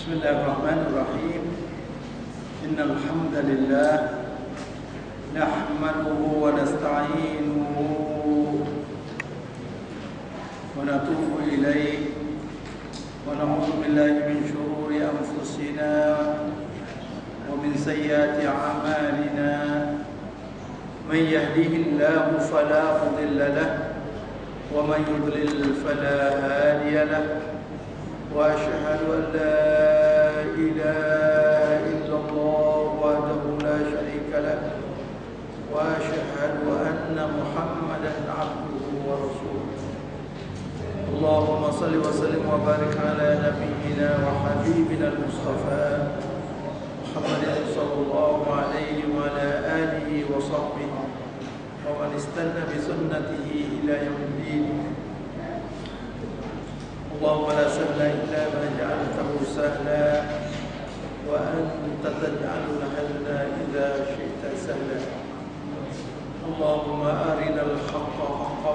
Bismillahirrahmanirrahim. Innal hamdalillah nahmaduhu wa nasta'inuhu wa natubu ilayhi wa na'udzu billahi min shururi anfusina wa min sayyiati a'malina. Man yahdihillahu fala mudilla lahu wa man yudlil fala hadiya lahu. وأشهد أن لا إله إلا الله وحده لا شريك له وأشهد أن محمدا عبده ورسوله. اللهم صل وسلم وبارك على نبينا وحبيبنا المصطفى محمد صلى الله عليه وعلى آله وصحبه ومن استنى بسنته إلى يوم الدين. اللهم لا سهل إلا ما جعلته سهلا وأنت تجعل الحزن إذا شئت سهلا. اللهم أرنا الحق حقا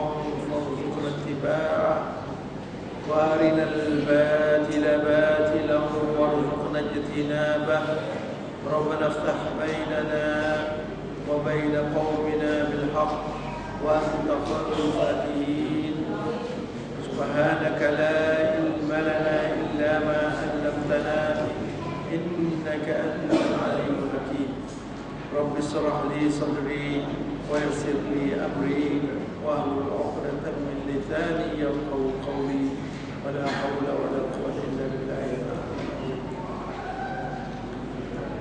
وارزقنا اتباعه وأرنا الباطل باطلا وارزقنا اجتنابه. ربنا افتح بيننا وبين قومنا بالحق وأنت خير الفاتحين. سبحانك لا علم لنا إلا ما علمتنا إنك أنت العليم الحكيم. رب اشرح لي صدري ويسر لي أمري واحلل عقدة من لساني يفقهوا قولي ولا حول ولا قوة إلا بالله.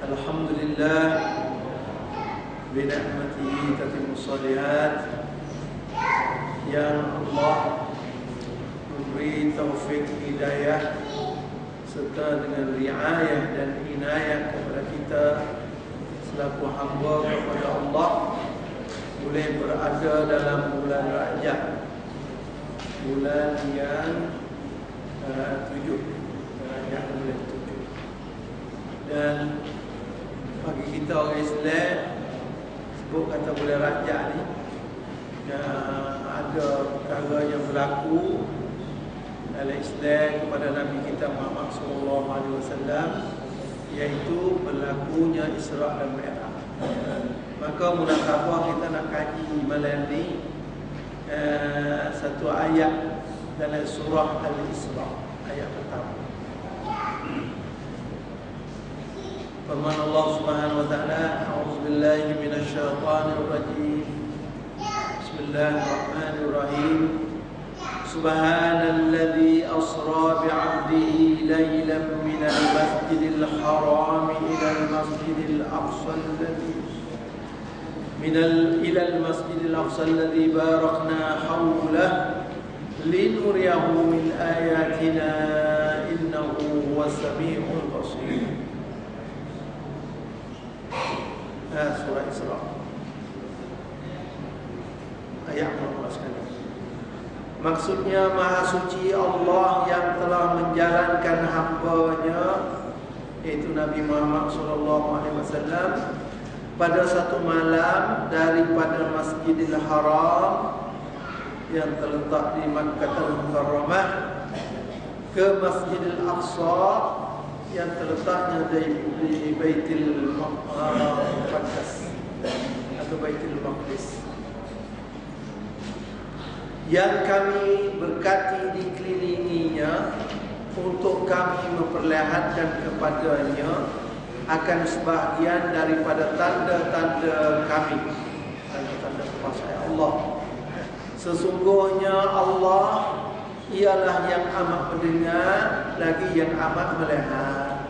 الحمد لله بنعمته تتم الصالحات. يا الله beri taufik hidayah serta dengan riayah dan inayah kepada kita selaku hamba kepada Allah boleh berada dalam bulan Rajab, bulan yang 7, Rajab bulan 7. Dan bagi kita orang Islam sebut kata bulan Rajab ni ada perkara yang berlaku dalam Islam kepada Nabi kita Muhammad SAW, iaitu berlakunya Isra dan Mi'raj. Maka munasabah kita nak kaji malam ni satu ayat dalam surah Al-Isra, ayat pertama. Firman Allah Subhanahu wa taala, a'udzubillahi minasyaitonir rajim. Bismillahirrahmanirrahim. Subhanalladzi asra bi'abdihi laylan minal masjidil haram ilal masjidil aqsa alladzi barakna hawlahu linuriyahu min ayatina innahu huwas samiul basir. Surah Isra ayat 14 sekali. Maksudnya Maha Suci Allah yang telah menjalankan hamba-Nya, yaitu Nabi Muhammad SAW, pada satu malam daripada Masjidil Haram yang terletak di Makkahul Mukarramah ke Masjidil Aqsa yang terletaknya di Baitul Maqdis atau Baitul Maqdis, yang kami berkati dikelilinginya untuk kami memperlihatkan kepadanya akan sebahagian daripada tanda-tanda kami, tanda-tanda kekuasaan Allah. Sesungguhnya Allah ialah yang amat mendengar lagi yang amat melihat.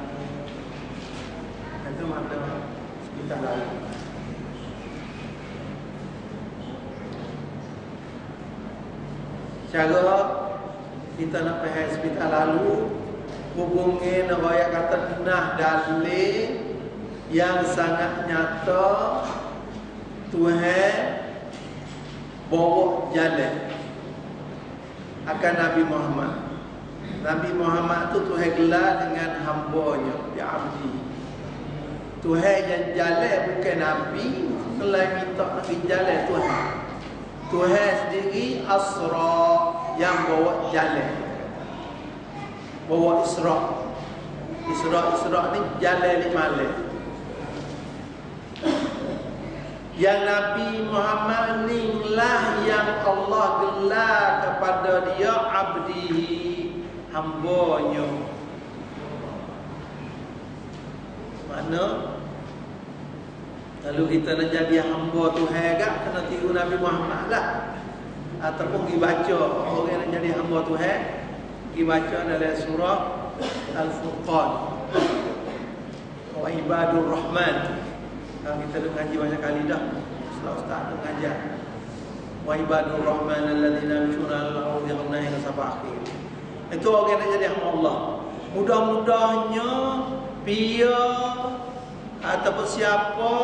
Itu makna sekitar lalu. Cara kita nak faham sebentar lalu, hubungin ayat kata nah dalil yang sangat nyata Tuhan bawa jalan akan Nabi Muhammad. Nabi Muhammad tu Tuhan gelar dengan hamba-Nya, ya abdi. Tuhan yang jalan bukan Nabi, kelai minta Nabi jalan Tuhan. Tuhan sendiri asra, yang bawa jalan, bawa Isra. Isra' ni jalan di malam. Yang Nabi Muhammad ni lah yang Allah gelar kepada dia abdihi, hambanya. Mana lalu kita nak jadi hamba Tuhan gak kena tiru Nabi Muhammad lah. Ataupun pergi baca orang nak jadi hamba Tuhan, pergi baca dalam surah Al-Furqan. Wa ibadur rahman. Kita dah ngaji banyak kali dah. Setelah ustaz dah ngajar. Wa ibadur rahman alladzina yamshuna 'alal ardi hawnan sampai akhir. Itu orang nak jadi hamba Allah. Mudah-mudahnya dia ataupun siapa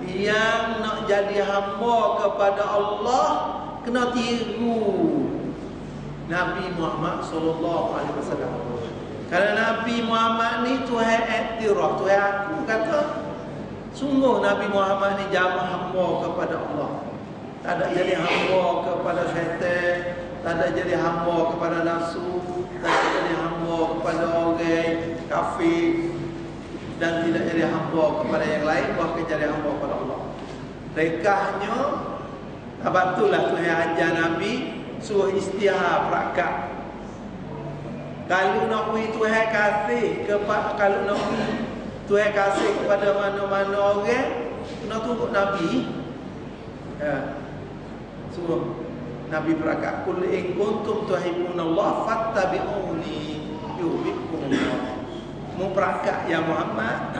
yang nak jadi hamba kepada Allah kena tiru Nabi Muhammad sallallahu alaihi wasallam. Kerana Nabi Muhammad ni Tuhan iktiraf, Tuhan aku kata sungguh Nabi Muhammad ni jamaah hamba kepada Allah. Tak ada jadi hamba kepada syaitan, tak ada jadi hamba kepada nafsu, tak ada jadi hamba kepada orang kafir, dan tidak jadi hamba kepada yang lain, bahkan jadi hamba kepada Allah. Rekahnya abatulah Tuhan ajar Nabi suruh istihar perakat. Kalau nak pergi Tuhan kasih kepada, kalau nak pergi Tuhan kasih kepada mana-mana orang, kena tunggu Nabi. Suruh Nabi perakat. Qul in kuntum tuhibbunallah fattabi'uni yuhibbukumullah. Mu perakat ya Muhammad.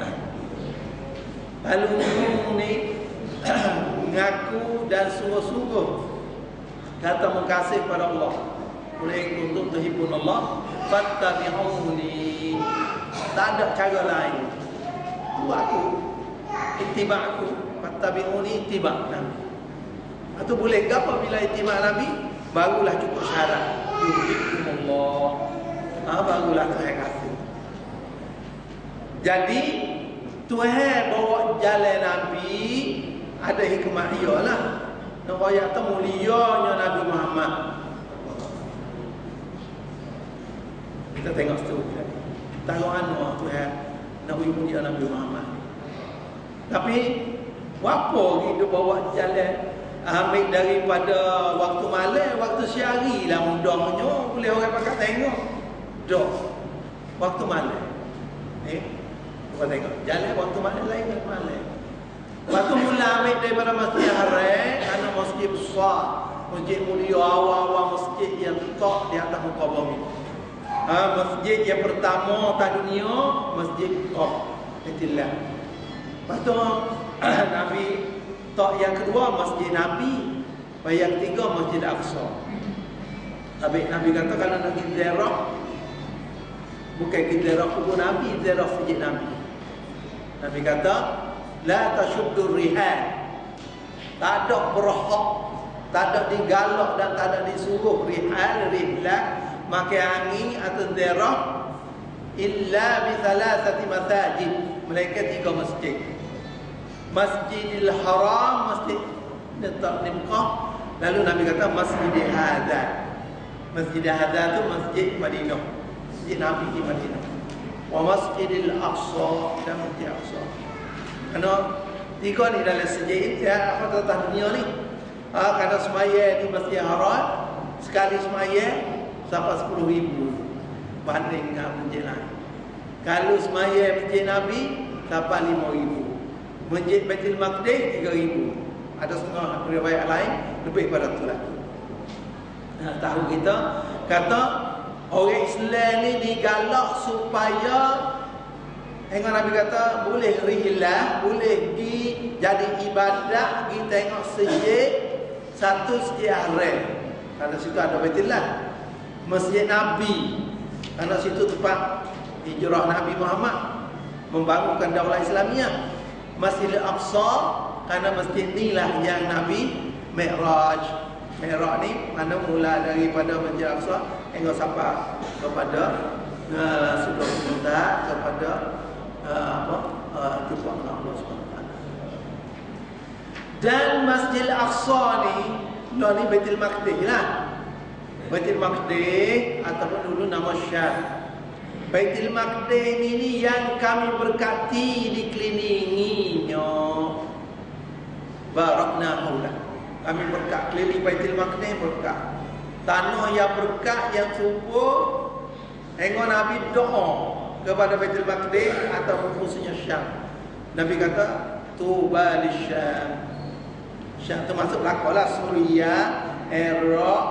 Kalau mu ni mengaku dan sungguh-sungguh kata mengkasih pada Allah. Qul in kuntum tuhibbunallah fattabi'uni. Tak ada cara lain. Tu aku, ittiba' aku, fattabi'uni ittiba' Nabi. Atau boleh ke apabila ittiba' Nabi barulah cukup syarat yuhibbukumullah. Barulah Tuhan kasih. Jadi Tuhan bawa jalan Nabi ada hikmah dia lah. Nak royak tu mulianya Nabi Muhammad. Kita tengok situ. Tahu anu Tuhan nak mulia Nabi Muhammad. Tapi apa kita bawa jalan ambil daripada waktu malam, waktu siang lah mudahnya boleh orang pakai tengok. Dok. Waktu malam. Kau tengok jalan waktu malam lain dengan malam. Waktu mula ambil daripada Masjid Haram, ada masjid besar, masjid mulia, awal-awal masjid yang tak di atas muka bumi. Masjid yang pertama di dunia, Masjid Qom. Itulah. Lepas tu Nabi tak yang kedua Masjid Nabi, yang ketiga Masjid Aqsa. Habis Nabi kata kalau nak pergi ziarah, bukan pergi ziarah kubur Nabi, ziarah masjid Nabi. Nabi kata la tashuddur rihal. Tak ada berhak, tak ada digalak dan tak ada disuruh rihal, rihlah makai angin atau ziarah illa bi thalathati masajid, mereka 3 masjid. Masjidil Haram, Masjid letak di Mekah. Lalu Nabi kata Masjid Hadza. Masjid Hadza tu Masjid Madinah, Masjid Nabi di Madinah. Wa Masjidil Aqsa dan Masjid Aqsa. Kerana 3 ni dalam sejarah ya apa tentang dunia ni. Kerana semaya di Masjid Haram sekali semaya sampai 10,000 banding dengan masjid lain. Kalau semaya Masjid Nabi sampai 5,000. Masjid Baitul Maqdis 3,000. Ada setengah riwayat lain lebih pada tu lagi. Tahu kita kata orang Islam ni digalak supaya Nabi kata boleh rihlah, boleh pergi jadi ibadat, pergi tengok sejid satu sejid Haram. Karena situ ada Baitullah. Masjid Nabi, karena situ tempat hijrah Nabi Muhammad membangunkan daulah Islamiah. Masjid Al-Aqsa, karena masjid inilah yang Nabi Mi'raj. Mi'raj ni mana mula daripada Masjid Al-Aqsa hingga sampai kepada sudah kepada tujuan Allah SWT. Dan Masjid Al-Aqsa ni Baitul Maqdis lah. Baitul Maqdis ataupun dulu nama Syam. Baitul Maqdis ini yang kami berkati dikelilinginya. Barakna haula. Kami berkat keliling Baitul Maqdis berkat. Tanah yang berkat yang subur. Engkau Nabi doa kepada Baitul Maqdis atau khususnya Syam. Nabi kata tuba lisyam. Syam termasuk lakolah Suriah, Iraq,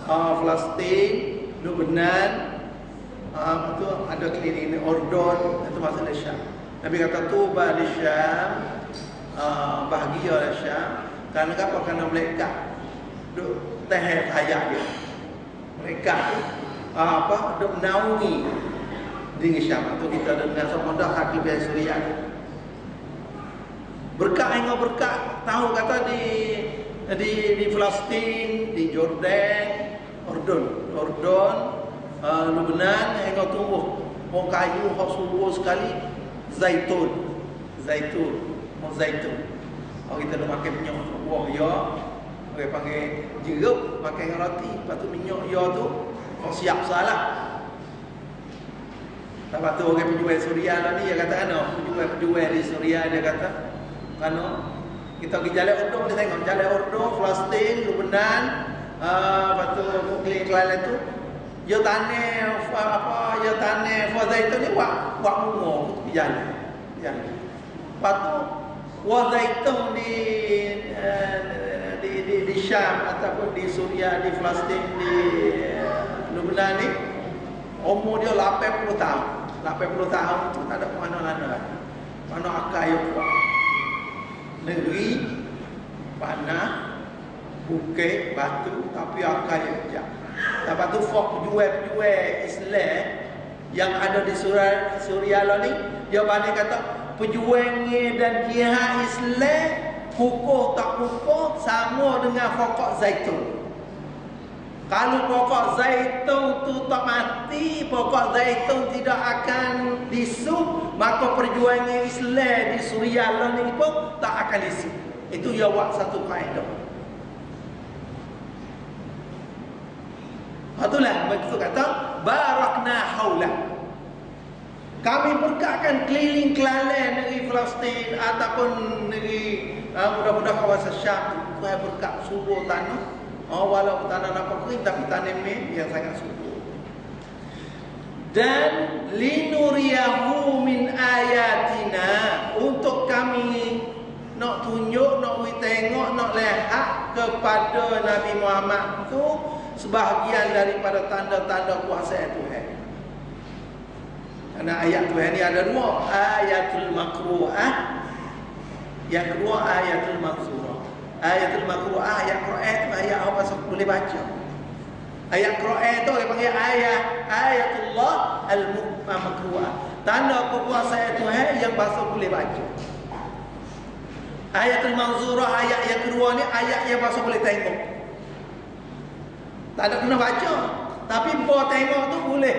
Palestin, Lebanon, ada keliling Ordon, itu masuk Syam. Nabi kata tuba lisyam, bahagialah Syam. Karena apa? Karena mereka duk teh hayat dia. Mereka duk naungi di Syam. Itu kita dengar sama dah hak lebih Suriah. Berkat engkau berkat tahu kata di Palestin, di Jordan, Ordon, Lebanon engkau tumbuh pohon kayu hok subur sekali zaitun. Kalau kita nak makan minyak buah ya, orang panggil jeruk makan roti, lepas tu minyak ya tu kau siap salah. Lepas tu orang penjual Suriah lah ni dia kata penjual di Suriah dia kata kerana kita pergi jalan Ordon, dia tengok jalan Ordon, Palestin, Lebanon, lepas tu Mukli Kelantan tu, dia tanah zaitun ni buat bunga pergi jalan. Lepas tu buah zaitun di Syam ataupun di Suriah, di Palestin, di Lebanon ni umur dia 80 tahun. 80 tahun tu tak ada mana-mana. Mana akal yang kuat. Negeri panah, bukit, batu, tapi akal yang kejam. Lepas tu penjual Islam yang ada di Suriah ni, dia banding kata penjualnya dan jihad Islam kukuh tak kukuh sama dengan pokok zaitun. Kalau pokok zaitun tu tak mati, pokok zaitun tidak akan disuk, maka perjuangan Islam di Suriah ni pun tak akan disuk. Itu ya buat satu kaedah. Itulah maksud kata barakna haula. Kami berkatkan keliling Kelantan negeri Palestin ataupun negeri mudah-mudahan kawasan Syam. Tuhan berkat subur tanah. Walaupun tanah nampak kering tapi tanah yang sangat subur. Dan linuriyahu min ayatina, untuk kami nak tunjuk, nak tengok, nak lihat kepada Nabi Muhammad tu sebahagian daripada tanda-tanda kuasa Tuhan. Karena ayat Tuhan ni ada dua, ayatul makru'ah, yang kedua ayatul mansurah. Ayatul makru'ah, ayat Quran tu ayat apa boleh baca. Ayat Quran tu dia panggil ayatullah al-makru'ah. Tanda kekuasaan Tuhan yang bahasa boleh baca. Ayatul mansurah, ayat yang kedua ni ayat yang bahasa boleh tengok. Tak ada kena baca, tapi boleh tengok tu boleh.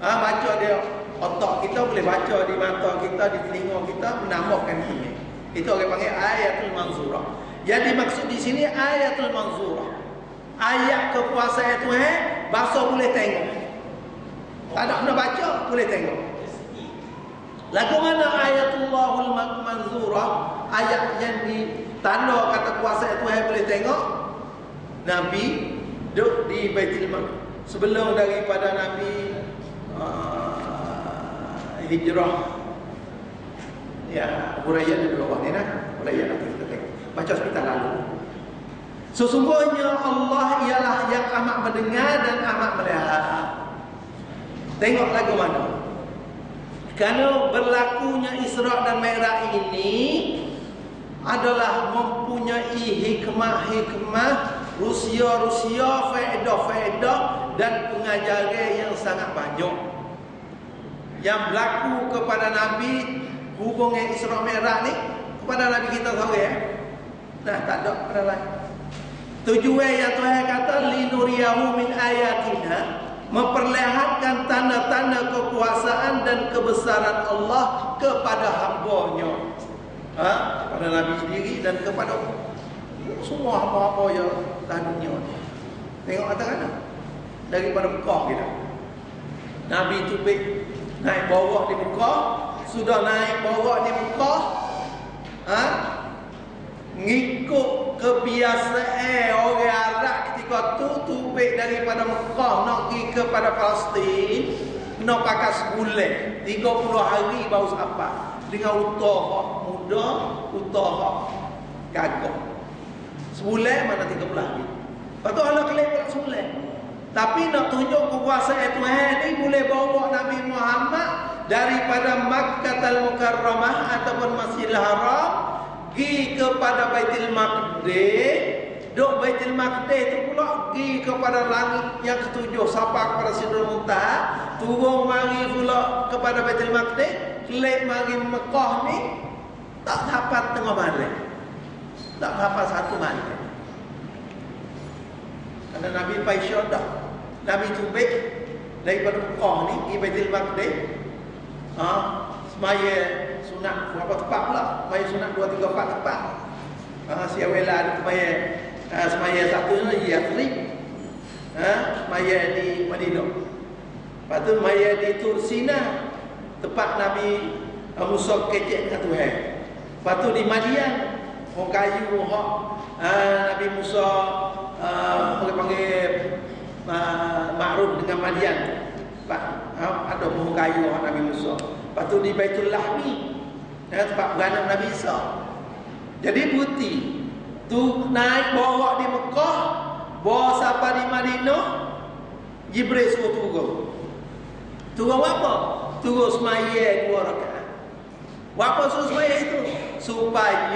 Baca dia, otak kita boleh baca di mata kita, di telinga kita, menambahkan iman. Itu orang panggil ayatul mansurah. Yang dimaksud di sini ayatul mansurah. Ayat kekuasaan Tuhan, bahasa boleh tengok. Tak ada kena baca, boleh tengok. Lagu mana ayatullahul mansurah, ayat yang ditanda kata kuasa Tuhan boleh tengok. Nabi duduk di Baitul Maqdis sebelum daripada Nabi hijrah. Ya, Hurairah di bawah ni nah. Hurairah nanti kita tengok. Baca sebentar lalu. Sesungguhnya Allah ialah yang amat mendengar dan amat melihat. Tengok lagu mana? Kerana berlakunya Isra dan Mi'raj ini adalah mempunyai hikmah-hikmah, rusia-rusia, faedah-faedah dan pengajaran yang sangat banyak yang berlaku kepada Nabi. Hubungan Isra Mi'raj ni kepada Nabi kita tahu ya. Nah, tak ada pada lain. Tujuan yang Tuhan kata linuriyahu min ayatina, memperlihatkan tanda-tanda kekuasaan dan kebesaran Allah kepada hamba-Nya. Kepada Nabi sendiri dan kepada semua hamba-hamba yang dalam dunia. Tengok kata-kata daripada Mekah kita. Nabi tu naik bawah di Mekah. Sudah naik bawah di Mekah, ngikut kebiasaan orang Arab ketika tu daripada Mekah nak pergi kepada Palestin, nak pakai sebulan 30 hari baru sampai dengan utah muda, utah gagah. Sebulan mana 30 hari. Lepas tu Allah kelih pula sebulan. Tapi nak tunjuk kekuasaan Tuhan ni boleh bawa Nabi Muhammad daripada Makkah Mukarramah ataupun Masjidil Haram pergi kepada Baitul Maqdis. Dok Baitul Maqdis tu pula pergi kepada langit yang ketujuh sampai kepada Sidratul Muntaha, turun mari pula kepada Baitul Maqdis, kelip mari Mekah ni tak dapat tengah malam. Tak dapat satu malam. Karena Nabi Paisyah dah. Nabi tu daripada Mekah ni pergi Baitul Maqdis. Semaya sunat berapa tepat pula? Semaya sunat 2 3 4 tepat. Siawela ada semaya satu ni Yathrib. Semaya di Madinah. Lepas tu semaya di Tursina, tempat Nabi Musa kecek dengan Tuhan. Lepas tu di Madian, orang kayu Nabi Musa panggil Ma'ruf dengan Madian. Ada pohon kayu Nabi Musa. Lepas tu di Baitul Lahmi, tempat beranak Nabi Isa. Jadi bukti tu naik bawa di Mekah, bawa sampai di Madinah, Jibril suruh turun. Turun apa? Turun semaya 2 rakaat. Apa suruh semaya itu? Supaya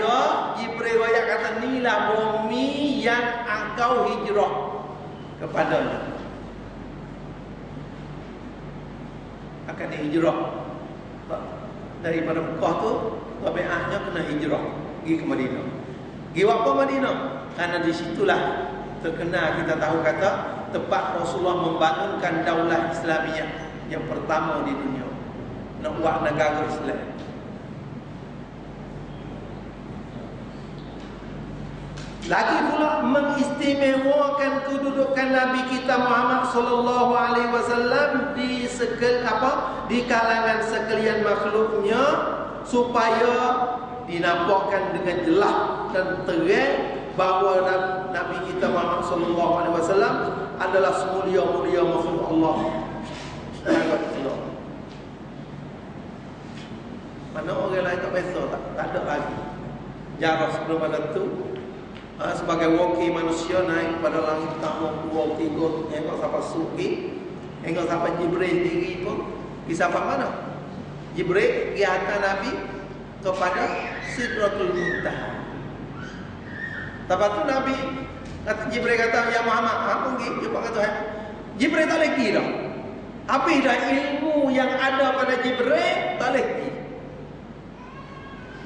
Jibril royak kata, inilah bumi yang engkau hijrah kepadanya. Akan dihijrah daripada Mekah tu, tabiatnya kena hijrah pergi ke Madinah. Pergi apa Madinah? Karena disitulah terkenal, kita tahu kata, tempat Rasulullah membangunkan daulah Islamiyah yang pertama di dunia, nak buat negara Islam. Lagi pula mengistimewakan kedudukan Nabi kita Muhammad sallallahu alaihi wasallam di kalangan sekalian makhluknya, supaya dinampakkan dengan jelas dan terang bahawa Nabi kita Muhammad sallallahu alaihi wasallam adalah semulia-mulia makhluk Allah. Mana orang lain tak biasa, tak ada lagi. Jarang sebelum ada tu. Sebagai wakil manusia naik pada langit pertama 2 3, tengok sampai suki, tengok sampai Jibril diri pun bisa sampai mana? Jibril pergi hantar Nabi kepada Sidratul Muntaha. Lepas tu Nabi Jibril kata, ya Muhammad, apa pergi jumpa dengan Tuhan? Jibril tak boleh pergi dah. Habis dah ilmu yang ada pada Jibril tak boleh pergi.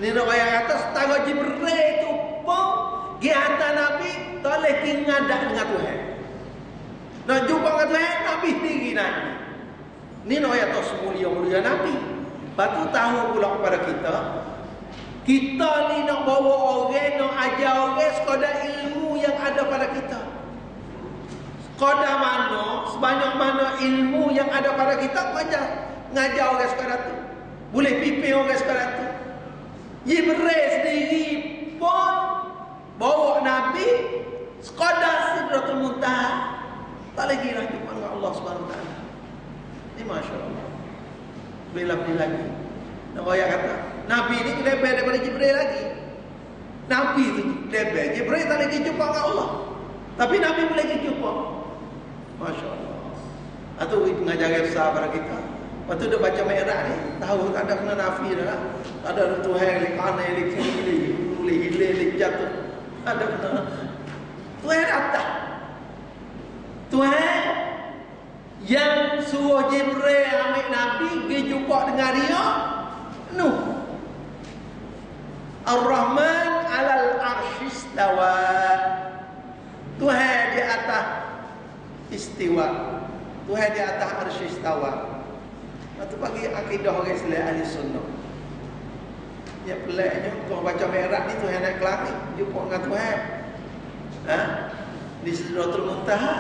Ni nak yang kata setara Jibril tu pun pergi hantar Nabi, tak boleh pergi ngadak dengan Tuhan. Nak jumpa dengan Tuhan, Nabi sendiri naik. Ni nak yang tahu semulia-mulia Nabi. Lepas tu tahu pula kepada kita, kita ni nak bawa orang, nak ajar orang sekadar ilmu yang ada pada kita. Sekadar mana, sebanyak mana ilmu yang ada pada kita, ngajar orang sekadar tu. Boleh pimpin orang sekadar tu. Jibril sendiri pun bawa Nabi sekadar Sidratul Muntaha, tak lagi lah jumpa dengan Allah Subhanahu Wa Taala. Ini Masya Allah. Bila lagi nak raya kata Nabi ni lebih daripada Jibril lagi. Nabi tu lebih, Jibril tak lagi jumpa dengan Allah, tapi Nabi boleh lagi jumpa. Masya Allah. Itu pengajaran besar pada kita. Lepas tu dia baca Mi'raj ni, tahu tak ada kena nafi dah lah. Tak ada Tuhan yang kanan, yang kiri, boleh hilang, yang jatuh. Ada kena Tuhan datang. Tuhan yang suruh Jibril ambil Nabi pergi jumpa dengan dia, Nuh. Ar-Rahman alal arsyistawa. Tuhan di atas istiwa. Tuhan di atas arsyistawa. Itu bagi akidah orang Islam ahli sunnah. Ya peliknya kau baca Mi'raj ni, Tuhan naik ke langit jumpa dengan Tuhan di Sidratul Muntaha.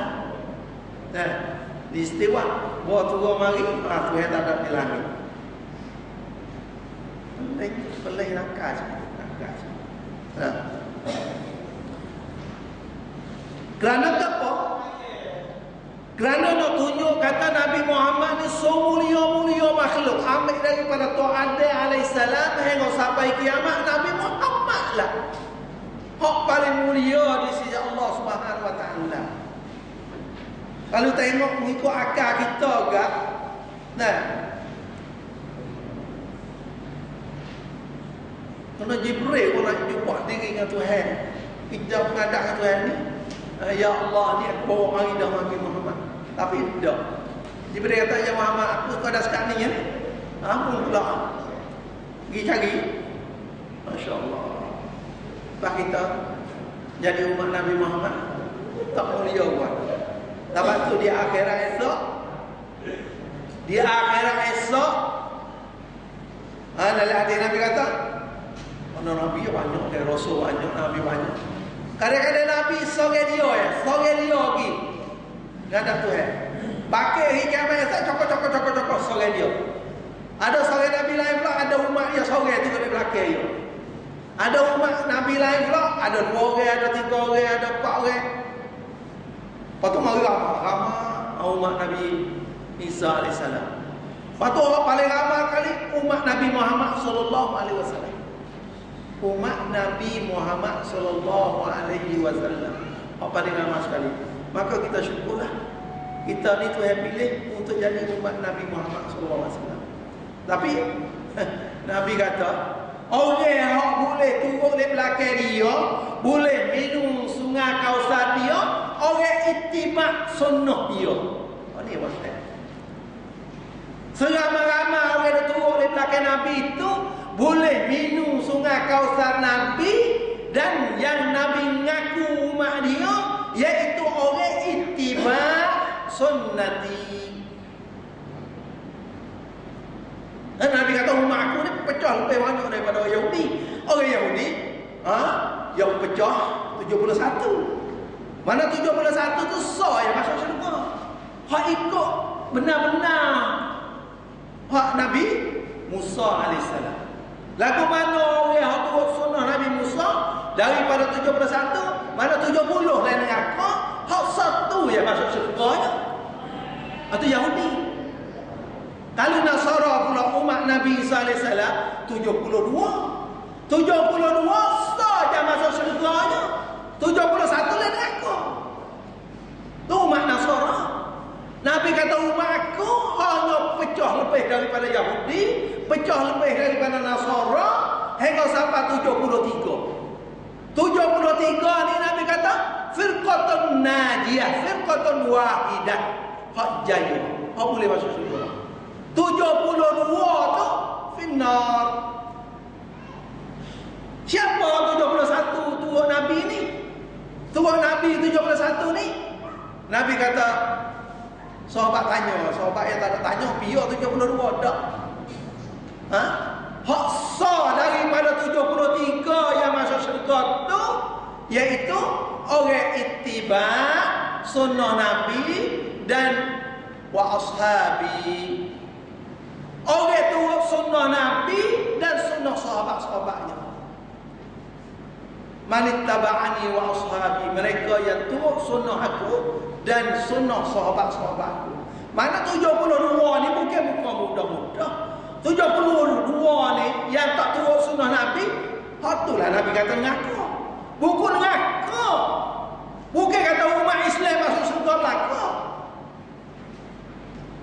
di istiwa. Bawa turun mari, Tuhan tak ada di langit. Pelih nakal. Nah. Kerana apa? Kerana nak tunjuk kata Nabi Muhammad ni mulia makhluk. Ambil daripada Tuhan Adam alaihissalam hingga sampai kiamat, Nabi Muhammad lah hak paling mulia di sisi Allah Subhanahu wa taala. Kalau tengok mengikut akal kita agak, nah, kena Jibril pun nak jumpa diri dengan Tuhan. Kita menghadap dengan Tuhan ni, ya Allah ni aku bawa mari dah Nabi Muhammad. Tapi tidak. Jibril kata, ya Muhammad, aku kau dah sekat ni ya. Ampun pula. Pergi cari. Masya Allah. Lepas kita jadi umat Nabi Muhammad, tak mulia buat. Lepas tu di akhirat esok, dalam hadis Nabi kata, Nabi banyak, dari Rasul banyak, Nabi banyak. Kadang-kadang Nabi sore dia lagi. Gak ada Tuhan. Pakai hikmah esok cokok sore dia. Ada sore Nabi lain pula, ada umat dia sore tu di belakang dia. Ada umat Nabi lain pula, ada 2 orang, ada 3 orang, ada 4 orang. Lepas tu mari ramai umat Nabi Isa AS. Lepas tu orang paling ramai kali umat Nabi Muhammad SAW. Umat Nabi Muhammad SAW. Orang paling ramai sekali. Maka kita syukurlah. Kita ni Tuhan pilih untuk jadi umat Nabi Muhammad SAW. Tapi Nabi kata, orang yang boleh turun di belakang dia, boleh minum sungai Kausar dia, orang itibak sunnah dia. Ini waktu. Seramai-ramai orang yang turun di belakang Nabi itu boleh minum sungai Kausar Nabi, dan yang Nabi ngaku umat dia iaitu orang itibak sunnati. Dan Nabi kata umat aku ni pecah lebih banyak daripada orang Yahudi. Orang Yahudi yang pecah 71. Mana 71 tu sah yang masuk syurga. Hak ikut benar-benar hak Nabi Musa AS. Lagu mana orang yang turut sunnah Nabi Musa daripada 71, mana 70 lain ngaku hak satu yang masuk syurga. Itu Yahudi. Kalau Nasara pula umat Nabi Isa AS 72 saja masuk syurganya. 71 lain aku. Itu umat Nasara. Nabi kata umat aku hanya pecah lebih daripada Yahudi, pecah lebih daripada Nasara, hingga sampai 73. 73 ni Nabi kata firqatun najiyah, firqatun wahidah. Hak jaya, hak boleh masuk syurga. 72 tu finnar. Siapa 71 turut Nabi ni? Turut Nabi 71 ni. Nabi kata, sahabat tanya, sahabat yang tak ada tanya, biar 72 dak. Hak sah daripada 73 yang masuk syurga tu iaitu orang ittiba' sunnah Nabi dan wa ashabi. Orang turut sunnah Nabi dan sunnah sahabat-sahabatnya. Manittaba'ani wa ashabi, mereka yang turut sunnah aku dan sunnah sahabat-sahabatku. Mana 72 ni bukan mudah-mudah. 72 ni yang tak turut sunnah Nabi, itulah Nabi kata ngaku. Bukan ngaku. Bukan kata umat Islam masuk syurga belaka.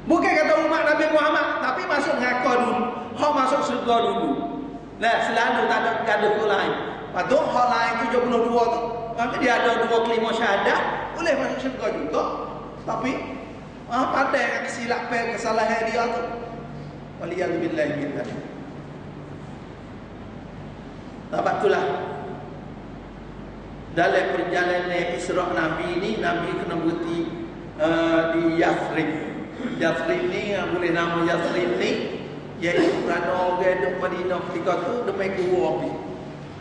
Bukan kata umat Nabi Muhammad, tapi masuk ngaku dulu. Hak masuk syurga dulu. Nah, selalu tak ada gaduh lain. Patut hak lain 72 tu, nanti dia ada 2 kelima syahadah, boleh masuk syurga juga. Tapi pandai kesilapan kesalahan dia tu. Waliyadzubillah kita. Sebab itulah dalam perjalanan Isra' Nabi ni, Nabi kena berhenti di Yathrib. Yathrib ni, boleh nama Yathrib ni, iaitu kerana orang di Madinah ketika tu demi kurang api.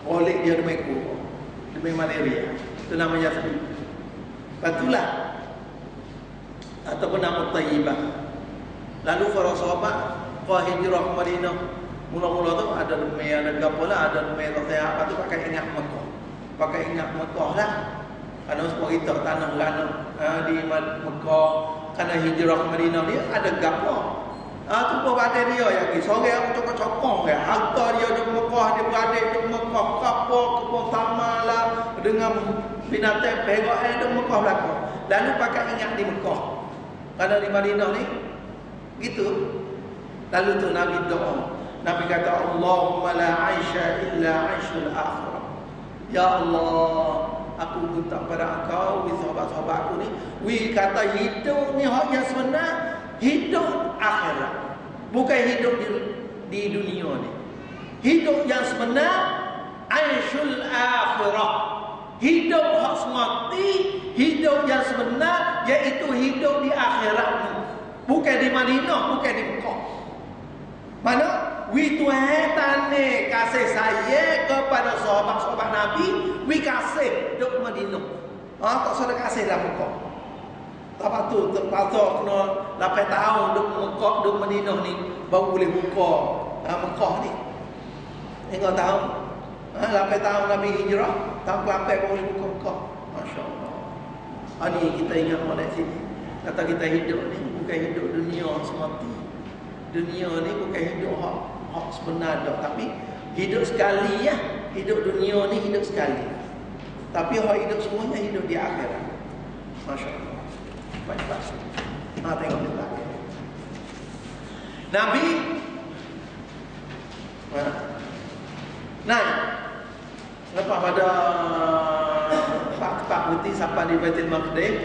Oleh dia demi kurang, demi malaria. Itu nama Yathrib. Lepas itulah ataupun nama Tayyibah. Lalu para sahabat kau hijrah ke Madinah. Mula-mula tu ada lemai, ada gapalah, ada lemai tak saya apa tu pakai ingat Mekah. Pakai ingat Mekah lah. Karena semua kita tanah lana di Mekah, karena hijrah ke Madinah dia ada gaplah. Tu berada dia yang ni sore aku cokok-cokok ya. Harta dia di Mekah, dia berada di Mekah, kapal kebun sama lah dengan binatang perak di Mekah belakang. Lalu pakai ingat di Mekah. Karena di Madinah ni gitu. Lalu tu Nabi doa. Nabi kata Allahumma la aisha illa aishul akhirah. Ya Allah, aku minta pada engkau, sahabat-sahabat aku ni, kata hidup ni hak yang sebenar, hidup akhirat. Bukan hidup di dunia ni. Hidup yang sebenar aishul akhirah. Hidup hak semati, hidup yang sebenar iaitu hidup di akhirat ni. Bukan di Madinah, bukan di Mekah. Mana? Tuhan tane kasih saya kepada sahabat-sahabat Nabi, kasih duk Madinah. Tak sudah kasih dah Mekah. Tak tu terpaksa kena 8 tahun duk Mekah, duk Madinah ni baru boleh buka Mekah ni. Engkau tahu? 8 tahun Nabi hijrah, tahun ke-8 baru boleh buka Mekah. Masya-Allah. Ini kita ingat molek sini. Kata kita hidup ni bukan hidup dunia semati. Dunia ni bukan hidup hak sebenar dah, tapi hidup sekali ya. Hidup dunia ni hidup sekali. Tapi hak hidup semuanya hidup di akhirat. Masya-Allah. Baik-baik. Tengok di belakang. Nabi lepas pada Pak putih sampai di Baitul Maqdis.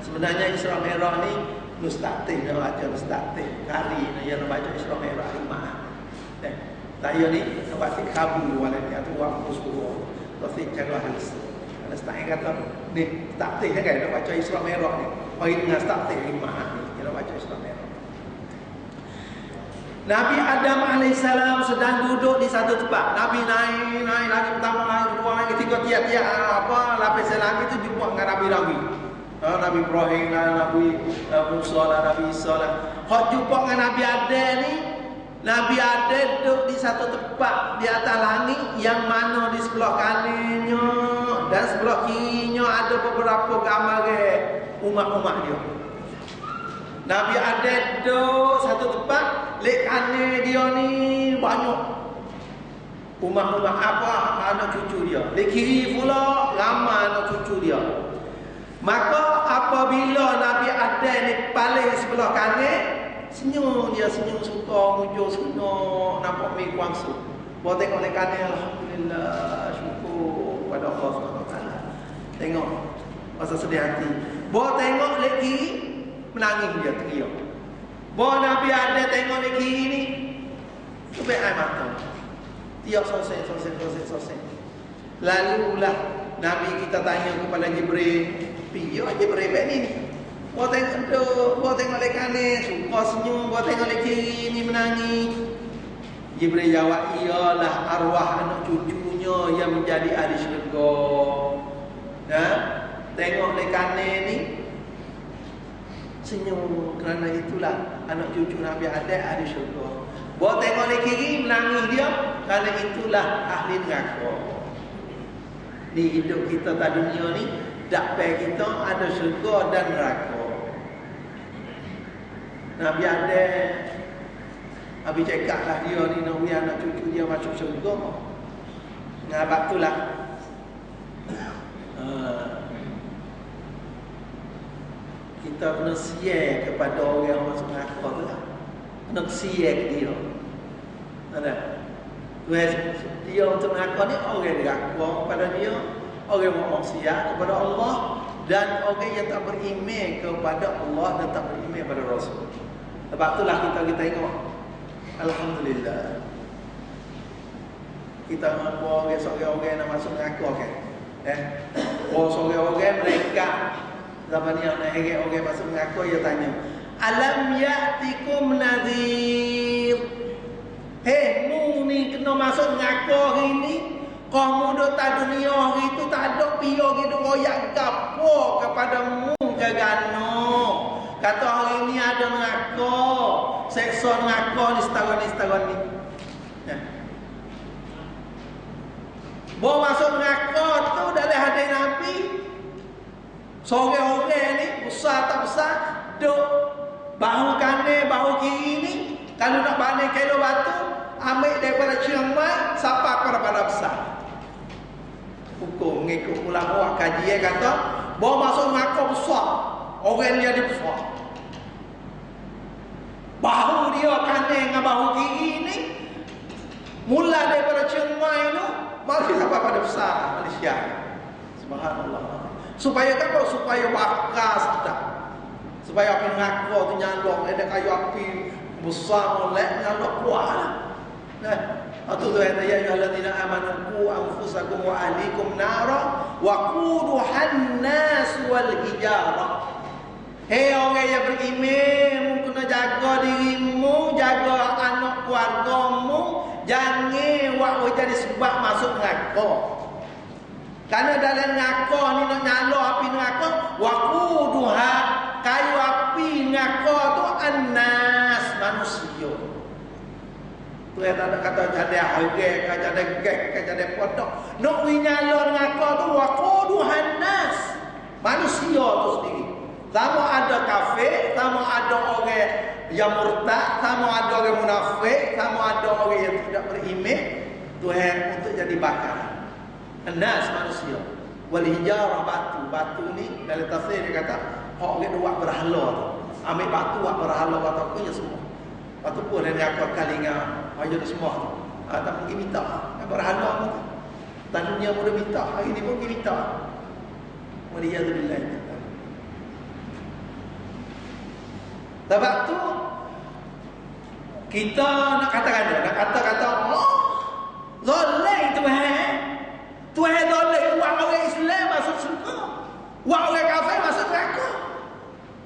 Sebenarnya Isra Mi'raj ni mustaqim nak baca mustaqim kali ni yang baca Isra Mi'raj 5. Saya ni nak baca kabul wala ni atau waktu subuh. Tapi cara halus. Ada setengah kata ni mustaqim kan nak baca Isra Mi'raj ni. Bagi dengan mustaqim 5 ni nak baca Isra Mi'raj. Nabi Adam alaihissalam sedang duduk di satu tempat. Nabi naik lagi pertama, lagi kedua, lagi ketiga, tiap-tiap lapis lagi tu jumpa dengan Nabi lagi. Nabi Ibrahim lah, Nabi Musa lah, Nabi Isa lah. Hak jumpa dengan Nabi Adam ni, Nabi Adam duduk di satu tempat di atas langit yang mana di sebelah kanannya dan sebelah kirinya ada beberapa gambar umat-umat dia. Nabi Adam duduk satu tempat, lek kanan dia ni banyak umat-umat apa anak cucu dia. Lek kiri pula ramai anak cucu dia. Maka apabila Nabi Adam ni paling sebelah kanan, senyum dia, senyum suka, muncul senyum, nampak mi kuangsu. Bawa tengok lek kanan, alhamdulillah, syukur kepada Allah SWT. Tengok masa sedih hati. Bawa tengok lek kiri, menangis dia teriak. Bawa Nabi Adam tengok lek kiri ni, tubik air mata. Tiap selesai. Lalulah Nabi kita tanya kepada Jibril, "Piye Jibril ni? Bawa tengok lek kanan, suka senyum, bawa tengok lek kiri ni menangis." Jibril jawab, "Iyalah arwah anak cucunya yang menjadi ahli syurga." Tengok lek kanan ni senyum, kerana itulah anak cucu Nabi Adam ahli syurga. Bawa tengok lek kiri menangis dia, kerana itulah ahli neraka. Di hidup kita kat dunia ni, dapat kita ada syurga dan neraka. Nabi Adam, Nabi cakaplah dia ni nak biar anak cucu dia masuk syurga. Sebab itulah kita kena share kepada orang yang masuk neraka tu lah. Kena share ke dia. Ada. Dia untuk neraka ni orang neraka kepada dia, orang yang maksiat kepada Allah, dan orang yang tak beriman kepada Allah dan tak beriman kepada Rasul. Sebab itulah kita tengok, alhamdulillah, kita nampak orang nak masuk neraka kan. Orang mereka zaman ni nak heret orang masuk neraka, dia tanya, "Alam ya'tikum nadhir?" Mu ni kena masuk neraka hari ni, kamu duduk tak dunia hari tu tak ada pihak gitu royak gapo kepada mu kegano. Kata hari ini ada neraka, seksa neraka ni setahun ni. Ya. Bawa masuk neraka tu dalam hadis Nabi. Sore-sore ni besar tak besar, duk bahu kanan, bahu kiri ni. Kalau nak balik kilo batu, ambil daripada Chiang Mai sampai pada besar. Hukum mengikut ulama kaji kata, bawa masuk neraka besar. Orang dia besar. Bahu dia kanan dengan bahu kiri ni mula daripada Chiang Mai tu mari sampai pada besar Malaysia. Subhanallah. Supaya apa? Supaya bakar sedap. Supaya api neraka tu nyalok, ada kayu api besar molek nyalok kuat. Nah, atau tu ayat ya ayyuhalladzina amanu qu anfusakum wa ahlikum nara wa quduhan nas wal hijarah. Hei orang yang beriman, kena jaga dirimu, jaga anak keluargamu, jangan buat jadi sebab masuk neraka. Karena dalam neraka ni nak nyala api neraka, waquduha, kayu api neraka tu annas, manusia. Tu yang tak ada kata jadi harga, jadi gek, jadi podok. Nak nyala neraka tu waquduhan nas, manusia tu sendiri. Sama ada kafir, sama ada orang yang murtad, sama ada orang munafik, sama ada orang yang tidak beriman. Tuhan untuk jadi bakar. Anas manusia. Wal hijarah batu ni dalam tafsir dia kata, hak orang buat berhala tu. Ambil batu buat berhala batu punya semua. Batu pun dia akan kalinga, aja semua tu. Tak mungkin minta. Berhala tu. Dan dunia mudah minta, hari ni pun minta. Waliyadzubillah. Sebab tu kita nak kata Allah zalim Tuhan. Tuhan zalim buat orang Islam masuk syurga, buat orang kafir masuk neraka.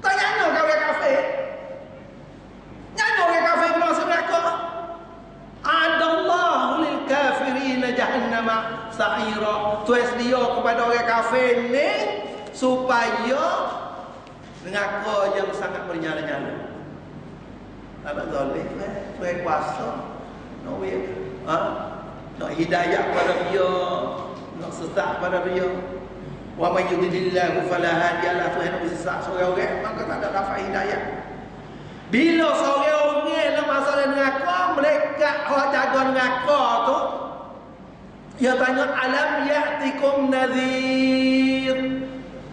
Tak nyana orang kafir. Nyana orang kafir masuk neraka. Adallahu lil kafirin jahannama sa'ira. Tuhan sedia kepada orang kafir ni supaya neraka yang sangat bernyala-nyala. Tak zalim Tuhan kuasa. Nak hidayah pada dia, nak sesat pada dia. Wa may yudlilillahu fala hadiyalah. Tuhan nak sesat seorang-orang, maka tak ada dapat hidayah. Bila seorang-orang dalam masalah neraka, mereka hak jaga neraka tu, dia tanya alam ya'tikum nadhir.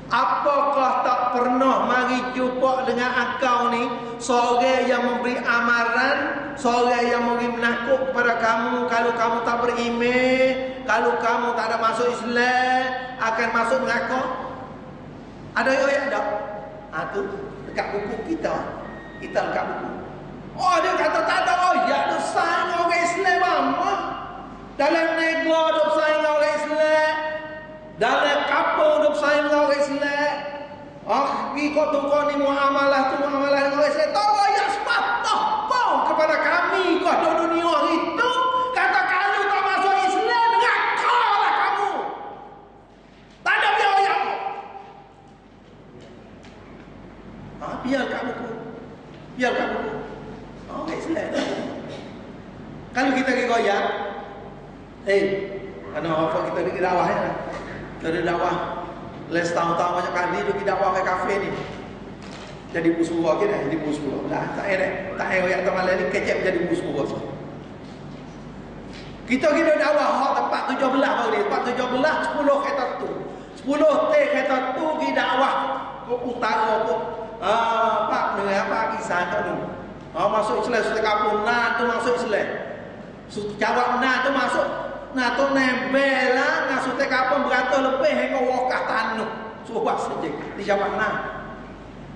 Apakah tak pernah mari jumpa dengan akau ni seorang yang memberi amaran, seorang yang memberi menakut kepada kamu kalau kamu tak beriman, kalau kamu tak ada masuk Islam akan masuk neraka? Ada ayat tak? Tu dekat buku kita dekat buku. Oh, dia kata tak ada ayat tu saing orang Islam apa? Dalam nego duk saing orang Islam. Dalam kapal duk saing dengan orang Islam. Kau tu kau ni muamalah dengan orang Islam. Tahu ayat sepatah kau kepada kami kau di dunia itu. Kata kalau tak masuk Islam, neraka lah kamu. Tak ada biar ayat kau. Biar kat buku. Biar kat buku. Orang Islam. Kalau kita pergi goyak, karena apa kita pergi dakwah ya? Dari dakwah les tahun-tahun banyak kali tu kita dakwah ke kafe ni. Jadi musuh kita dah, jadi musuh. Lah tak yang tahu malam ni kecap jadi musuh. Kita dakwah hak tempat 17 baru ni, tempat 17 10 kereta tu. 10 kereta tu kita dakwah ke utara ke pak dengan apa kisah tu. Masuk Islam sudah kapun nah tu masuk Islam. Jawab nah tu masuk. Nah tu nempel lah, nah sutek kapun beratus lebih hingga wakah tanuk. Suruh saja dijawab nah.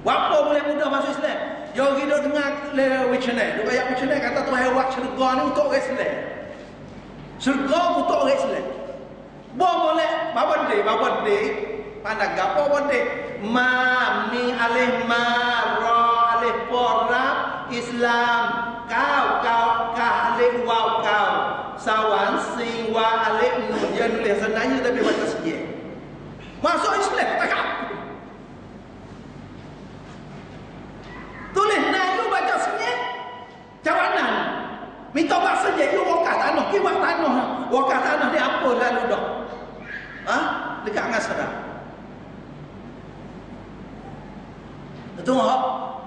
Apa boleh mudah masuk Islam? Jauh kita dengar lewat channel. Dua ayat channel kata tu hewan syurga ni untuk orang Islam. Syurga untuk orang Islam. Boleh bawa dek. Pandang gapo bonde. Mami alih mara alih pora Islam. Kau alih wow kau. Sawan siwa alih dia nulis senanya tapi baca sikit. Masuk Islam tak. Minta maaf saja, you wakaf tanah, kiwak tanah. Wakaf tanah ni apa lalu dah? Dekat dengan serah. Itu hak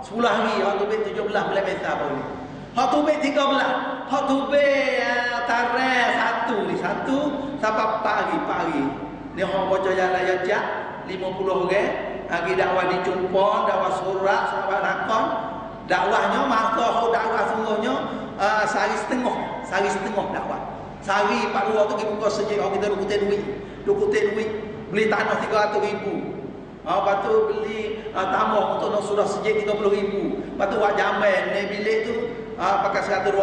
10 hari, hak tu 17 bulan Meta boleh. Hak tu 13, hak tu tarikh 1 ni 1 sampai 4 hari. Ni hak baca jalan jak 50 orang, lagi dakwah di Cumpon, dakwah Surat, dakwah Nakon. Dakwahnya masa dakwah seluruhnya sehari setengah dakwah. Sehari 42 tu kita buka sejak kita dukutin duit. Beli tanah 300,000. Lepas tu beli tambah untuk nak sudah sejak 30,000. Lepas tu buat jaman ni bilik tu pakai 120.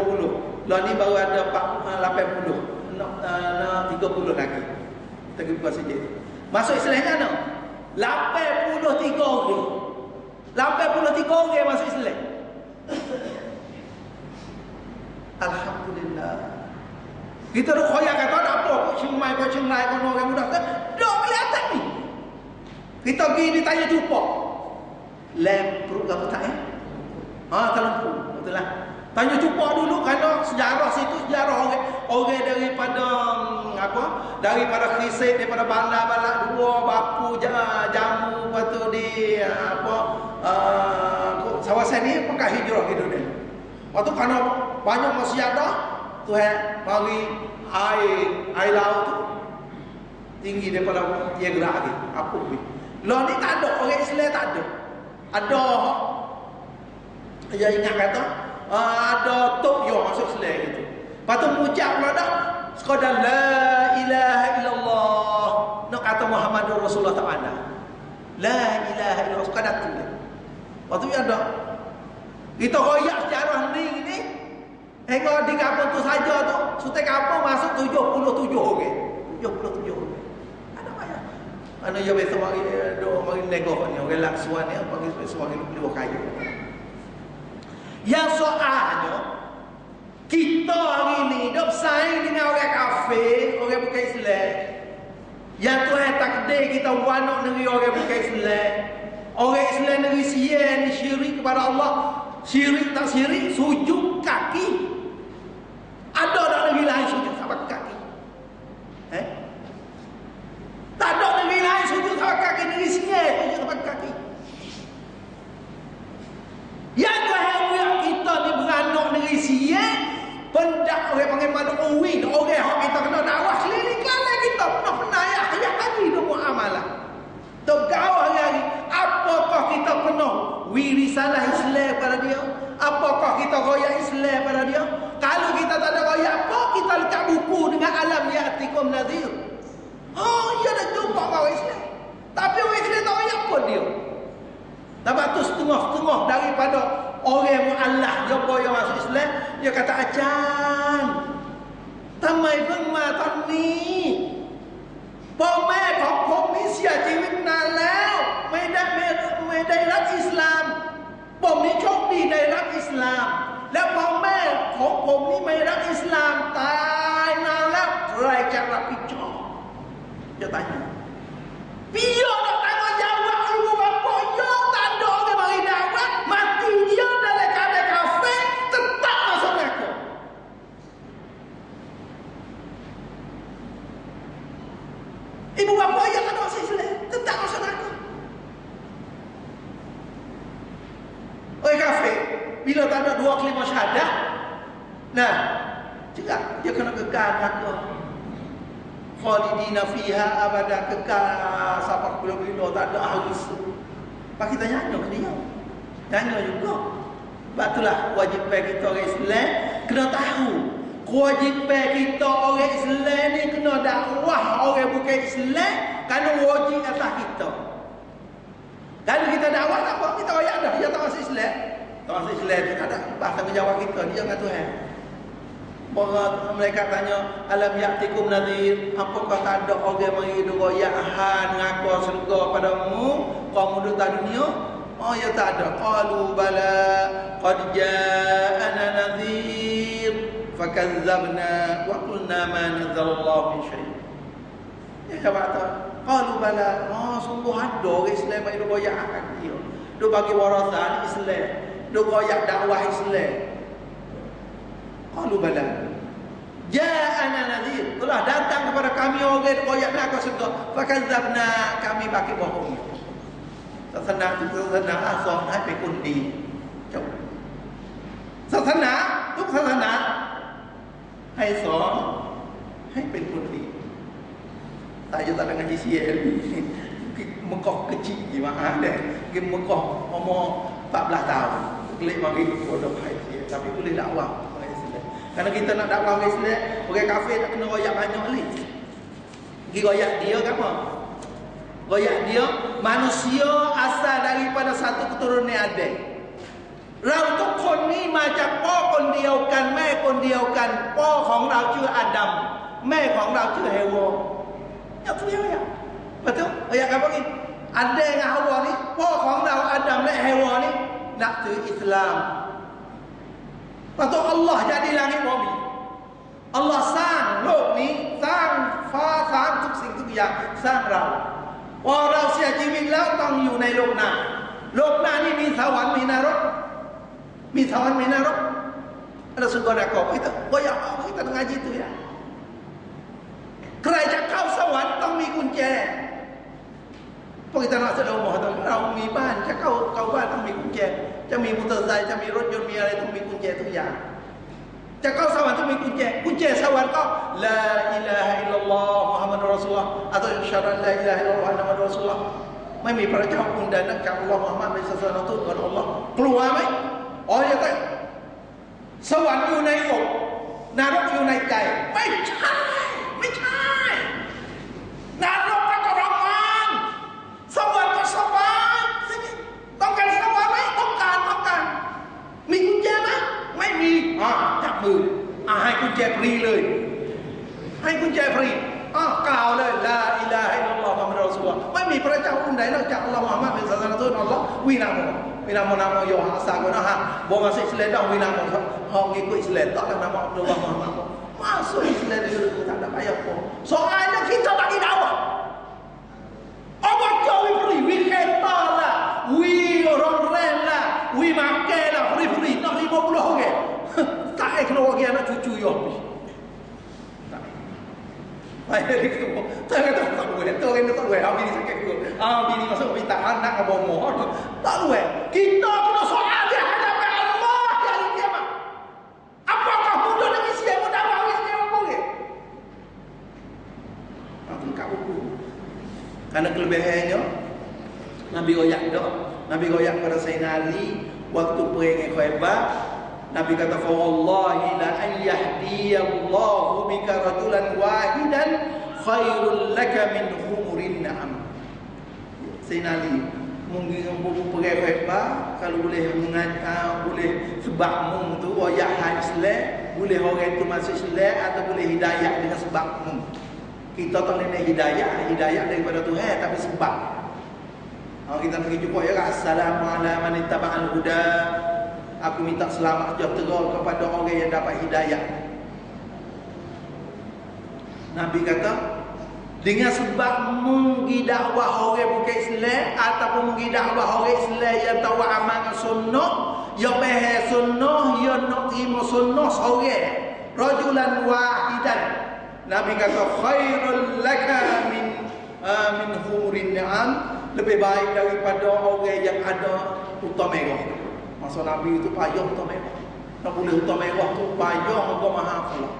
Lah ni baru ada 80. Nak 30 lagi. Kita pergi buka sejak tu. Masuk Islamnya no? 83 orang. 83 orang masuk Islam. Alhamdulillah. Kita nak khoyak kata tak apa kok Chiang Mai kau orang muda kan. Dah kelihatan ni. Kita pergi ditanya jumpa. Lem perut kamu tak terlempu. Betul lah. Tanya jumpa dulu kerana sejarah situ sejarah orang daripada daripada Krisik, daripada balak dua bapu jamu lepas tu di kawasan ni pakai hijrah gitu ni. Lepas tu kerana banyak masyarakat Tuhan bagi air laut tu tinggi daripada dia gerak lagi. Apa ni? Lah ni tak ada, orang Islam tak ada. Ada dia ingat kata ada tok yo masuk Islam gitu. Lepas tu mengucap pula dah sekadar la ilaha illallah. Nak kata Muhammadur Rasulullah tak ada. La ilaha illallah sekadar tu. Lepas tu ada kita royak sejarah ni hingga di kampung tu saja tu sutai kampung masuk 77 orang. 77 orang. Ada banyak. Mana yo besok mari nego ni orang laksuan ni panggil suami dua kayu. Yang soalnya kita hari ni dok bersaing dengan orang kafir, orang bukan Islam. Yang Tuhan takdir kita wanok negeri orang bukan Islam. Orang Islam negeri sian ni syirik kepada Allah. Syirik tak syirik sujud kaki. Ada tak negeri lain sujud sampai kaki? Tak ada negeri lain sujud sampai kaki, negeri sian sujud sampai kaki. Yang Tuhan buat kita ni beranak negeri sian, pendak orang panggil madu uwi, orang yang kita kena dakwah keliling keliling kita pernah ayat lagi dia buat amalan. Tergawah hari-hari, apakah kita penuh wirisalah Islam pada dia? Apakah kita royak Islam pada dia? Kalau kita tak ada royak apa, kita letak buku dengan alam ya'tikum nadhir. Dia dah jumpa orang Islam. Tapi orang Islam tak royak apa dia? Lepas tu setengah-setengah daripada orang mu'allah yang boya masuk Islam, dia kata acan tamai bengma tani pomaiของมีเสียชีวิตนานแล้วไม่ได้รับอิสลามผมนี่โชคดีได้รับอิสลามแล้วพ่อแม่ของผมนี่ไม่รับอิสลามตายนานแล้วใครจะรับผิดชอบdia tanya dia nak tanya jawab ibu bapa dia tak ada orang bagi dakwah mati dia dalam keadaan kafir tetap masuk neraka. Ibu bapa yang ada masuk Islam tetap masuk neraka. Orang kafir bila tak ada dua kalimah syahadah, nah juga dia kena kekal neraka. Khalidina fiha abada, kekal sampai bila-bila tak ada habis. Pak kita nyanyi ke dia? Nyanyi juga. Sebab itulah kewajipan kita orang Islam kena tahu. Kewajipan kita orang Islam ni kena dakwah orang bukan Islam kerana wajib atas kita. Kalau kita dakwah tak apa, kita royak dah, dia tak masuk Islam. Tak masuk Islam, dia tak ada bahasa menjawab kita, dia dengan Tuhan. Mereka tanya, alam ya'tikum nadhir, apakah tak ada orang mari royahan ngaku surga padamu kamu di dunia? Oh ya tak ada. Qalu bala qad ja'ana nadhir fakadzabna wa qulna ma nazzalallahu min syai'. Ya kata, qalu bala, sungguh ada orang Islam mari royahan dia. Dia bagi warasan Islam, dia royak dakwah Islam. Qalu bala. Ja'ana nadhir, telah datang kepada kami orang royak nak ke syurga. Fakadzabna, kami bagi bohong. Sasana tu sasana asal hai pe kun di. Coba. Sasana tu sasana hai song hai pe kun di. Saya tak ngaji CL. Mekah kecil gimana deh. Game Mekah umur 14 tahun. Boleh bagi bodoh hai dia, tapi boleh dakwah. Karena kita nak dakwah Islam, orang kafir tak kena royak banyak kali. Pergi royak dia ke apa? Royak dia, manusia asal daripada satu keturunan Adam. Rau tu kon ni macam po kon dio kan, mai kon dio kan, poของเราชื่ออาดัม แม่ของเราชื่อเฮวา Ya tu ya. Betul? Ayat apa ni? Ada dengan Hawa ni, po ของเราอาดัมและเฮวานี่นับถืออิสลาม Patut Allah jadi langit bumi. Allah สร้างโลกนี้สร้างฟ้าสร้างทุกสิ่งทุกอย่างสร้างเราพอเราเสียชีวิตแล้วต้องอยู่ในโลกหน้าโลกหน้านี่มีสวรรค์มีนรกมีสวรรค์มีนรกada surga neraka kita goyak kita ngaji itu ya ใครจะเข้าสวรรค์ต้องมีกุญแจพวกkita nak sedang Allah เรามีบ้านจะเข้าบ้านต้องมีกุญแจจะมีมอเตอร์ไซค์จะมีรถยนต์มีอะไรต้องมีกุญแจทุกอย่างจะเข้าสวรรค์ต้องมีกุญแจสวรรค์ก็ลาอิลาฮะอิลลัลลอฮ์มุฮัมมัดรอซูลุลลอฮ์atau syahadat la ilaha illallah Muhammadur Rasulullah ไม่มีพระเจ้าองค์ใดนอกจากอัลเลาะห์มุฮัมมัดเป็นศาสนาทูตของอัลเลาะห์กลัวไหมอ๋ออย่างไรสวรรค์อยู่ในอกนรกอยู่ในใจไม่ใช่นรกก็ทรมานสวรรค์ก็สบายต้องการสวรรค์ไหมต้องการมีกุญแจไหมไม่มีจับมือให้กุญแจฟรีเลยให้กุญแจฟรีกล่าวเลยลาอิลาฮะอิลลัลลอฮ์มุฮัมมัดรอซูลุลลอฮ์ไม่มีพระเจ้าองค์ใดนอกจากอัลเลาะห์มุฮัมมัดเป็นศาสนาทูตของอัลเลาะห์วินาโมโยฮะซากุนะฮะบ่masuk Islam dah wilang hok ngikut Islam tak ada nama Abdullah Muhammad masuk Islam dulu tak ada payah apa soalnya kita bagi dakwah apa kau wi kereta lah wi orang rem lah wi makan lah free nak 50 orang tak kena bagi anak cucu yo Baik dari itu, saya kata tak boleh. Tu kita tak boleh. Bini sakit tu. Bini masuk minta anak ke bomoh. Tak boleh. Kita kena soal di hadapan Allah hari kiamat. Apakah mudah dengan Islam mudah bagi Islam boleh? Lengkap buku. Karena kelebihannya Nabi goyak dah. Nabi goyak pada Sayyidina Ali waktu perang Khaybar. Nabi kata fa wallahi la an yahdiyallahu bika rajulan wahidan khairul laka min humurin na'am. Sayyidina Ali mungkin buku perang Khaybar kalau boleh mengajar boleh sebabmu tu ayat Islam boleh orang itu masuk Islam atau boleh hidayah dengan sebabmu. Kita tak boleh hidayah daripada Tuhan tapi sebab. Kita pergi jumpa ya assalamualaikum man ittaba'al huda. Aku minta selamat sejahtera kepada orang yang dapat hidayah. Nabi kata, dengan sebab mengi dakwah orang bukan Islam ataupun mengi dakwah orang Islam yang tahu amal sunnah, yang faham sunnah, yang nak terima sunnah seorang, rajulan wahidan. Nabi kata khairul laka min humurin ni'am, lebih baik daripada orang yang ada utama merah. Masa Nabi itu payah utama merah. Nak boleh utama merah tu payah agak mahal pula.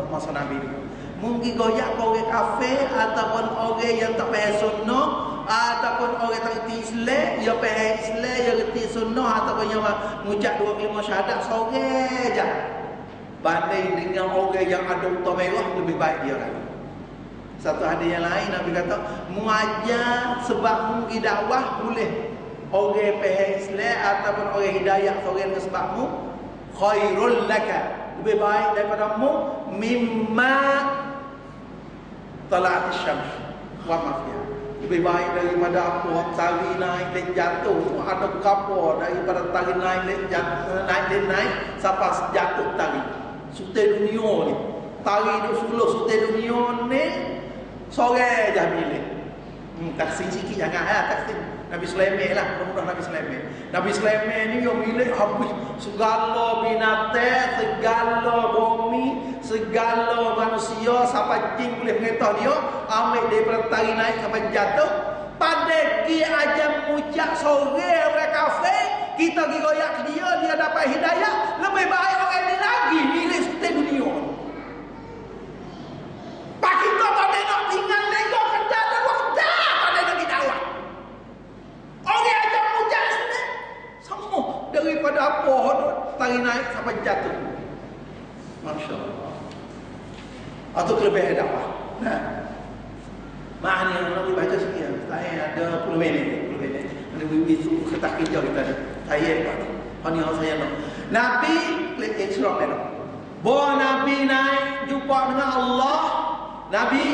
Masa Nabi itu. Mungkin goyak orang kafir ataupun orang yang tak faham sunnah ataupun orang tak reti Islam, yang faham Islam, yang reti sunnah ataupun yang mengucap 25 syahadat seorang je. Banding dengan orang yang ada utama merah lebih baik dia lagi. Satu hadis yang lain Nabi kata, mengajar sebab mungkin dakwah boleh orang faham Islam ataupun orang hidayah seorang dengan sebabmu khairul laka, lebih baik daripadamu mimma talat syams wa mafia, lebih baik daripada apa tari naik dan jatuh tu ada kapur daripada tari naik dan naik sampai jatuh tari sutai dunia ni tari tu suluh sutai dunia ni sore je milih taksin sikit jangan taksin Nabi Sulaiman lah, mudah-mudahan Nabi Sulaiman. Nabi Sulaiman ni yang milik habis segala binatang, segala bumi, segala manusia sampai jin boleh mengetah dia, ambil daripada tari naik sampai jatuh. Pada ki ajam mucak sore orang kafir, kita pergi royak ke dia, dia dapat hidayah, lebih baik orang ni lagi milik seluruh dunia. Pak kita tak nak tinggal nego kerja dan kerja, tak nak pergi dakwah. Orang ajam mucak sini semua daripada apa tari naik sampai jatuh. Masya Allah. Atau kelebihan dakwah. Nah, mana yang nak baca sekian? Saya ada 10 minit. Ada isu ketak hijau kita ada. Saya buat. Ini yang saya nak. Nabi klik Isra Mi'raj. Bahawa Nabi naik jumpa dengan Allah. Nabi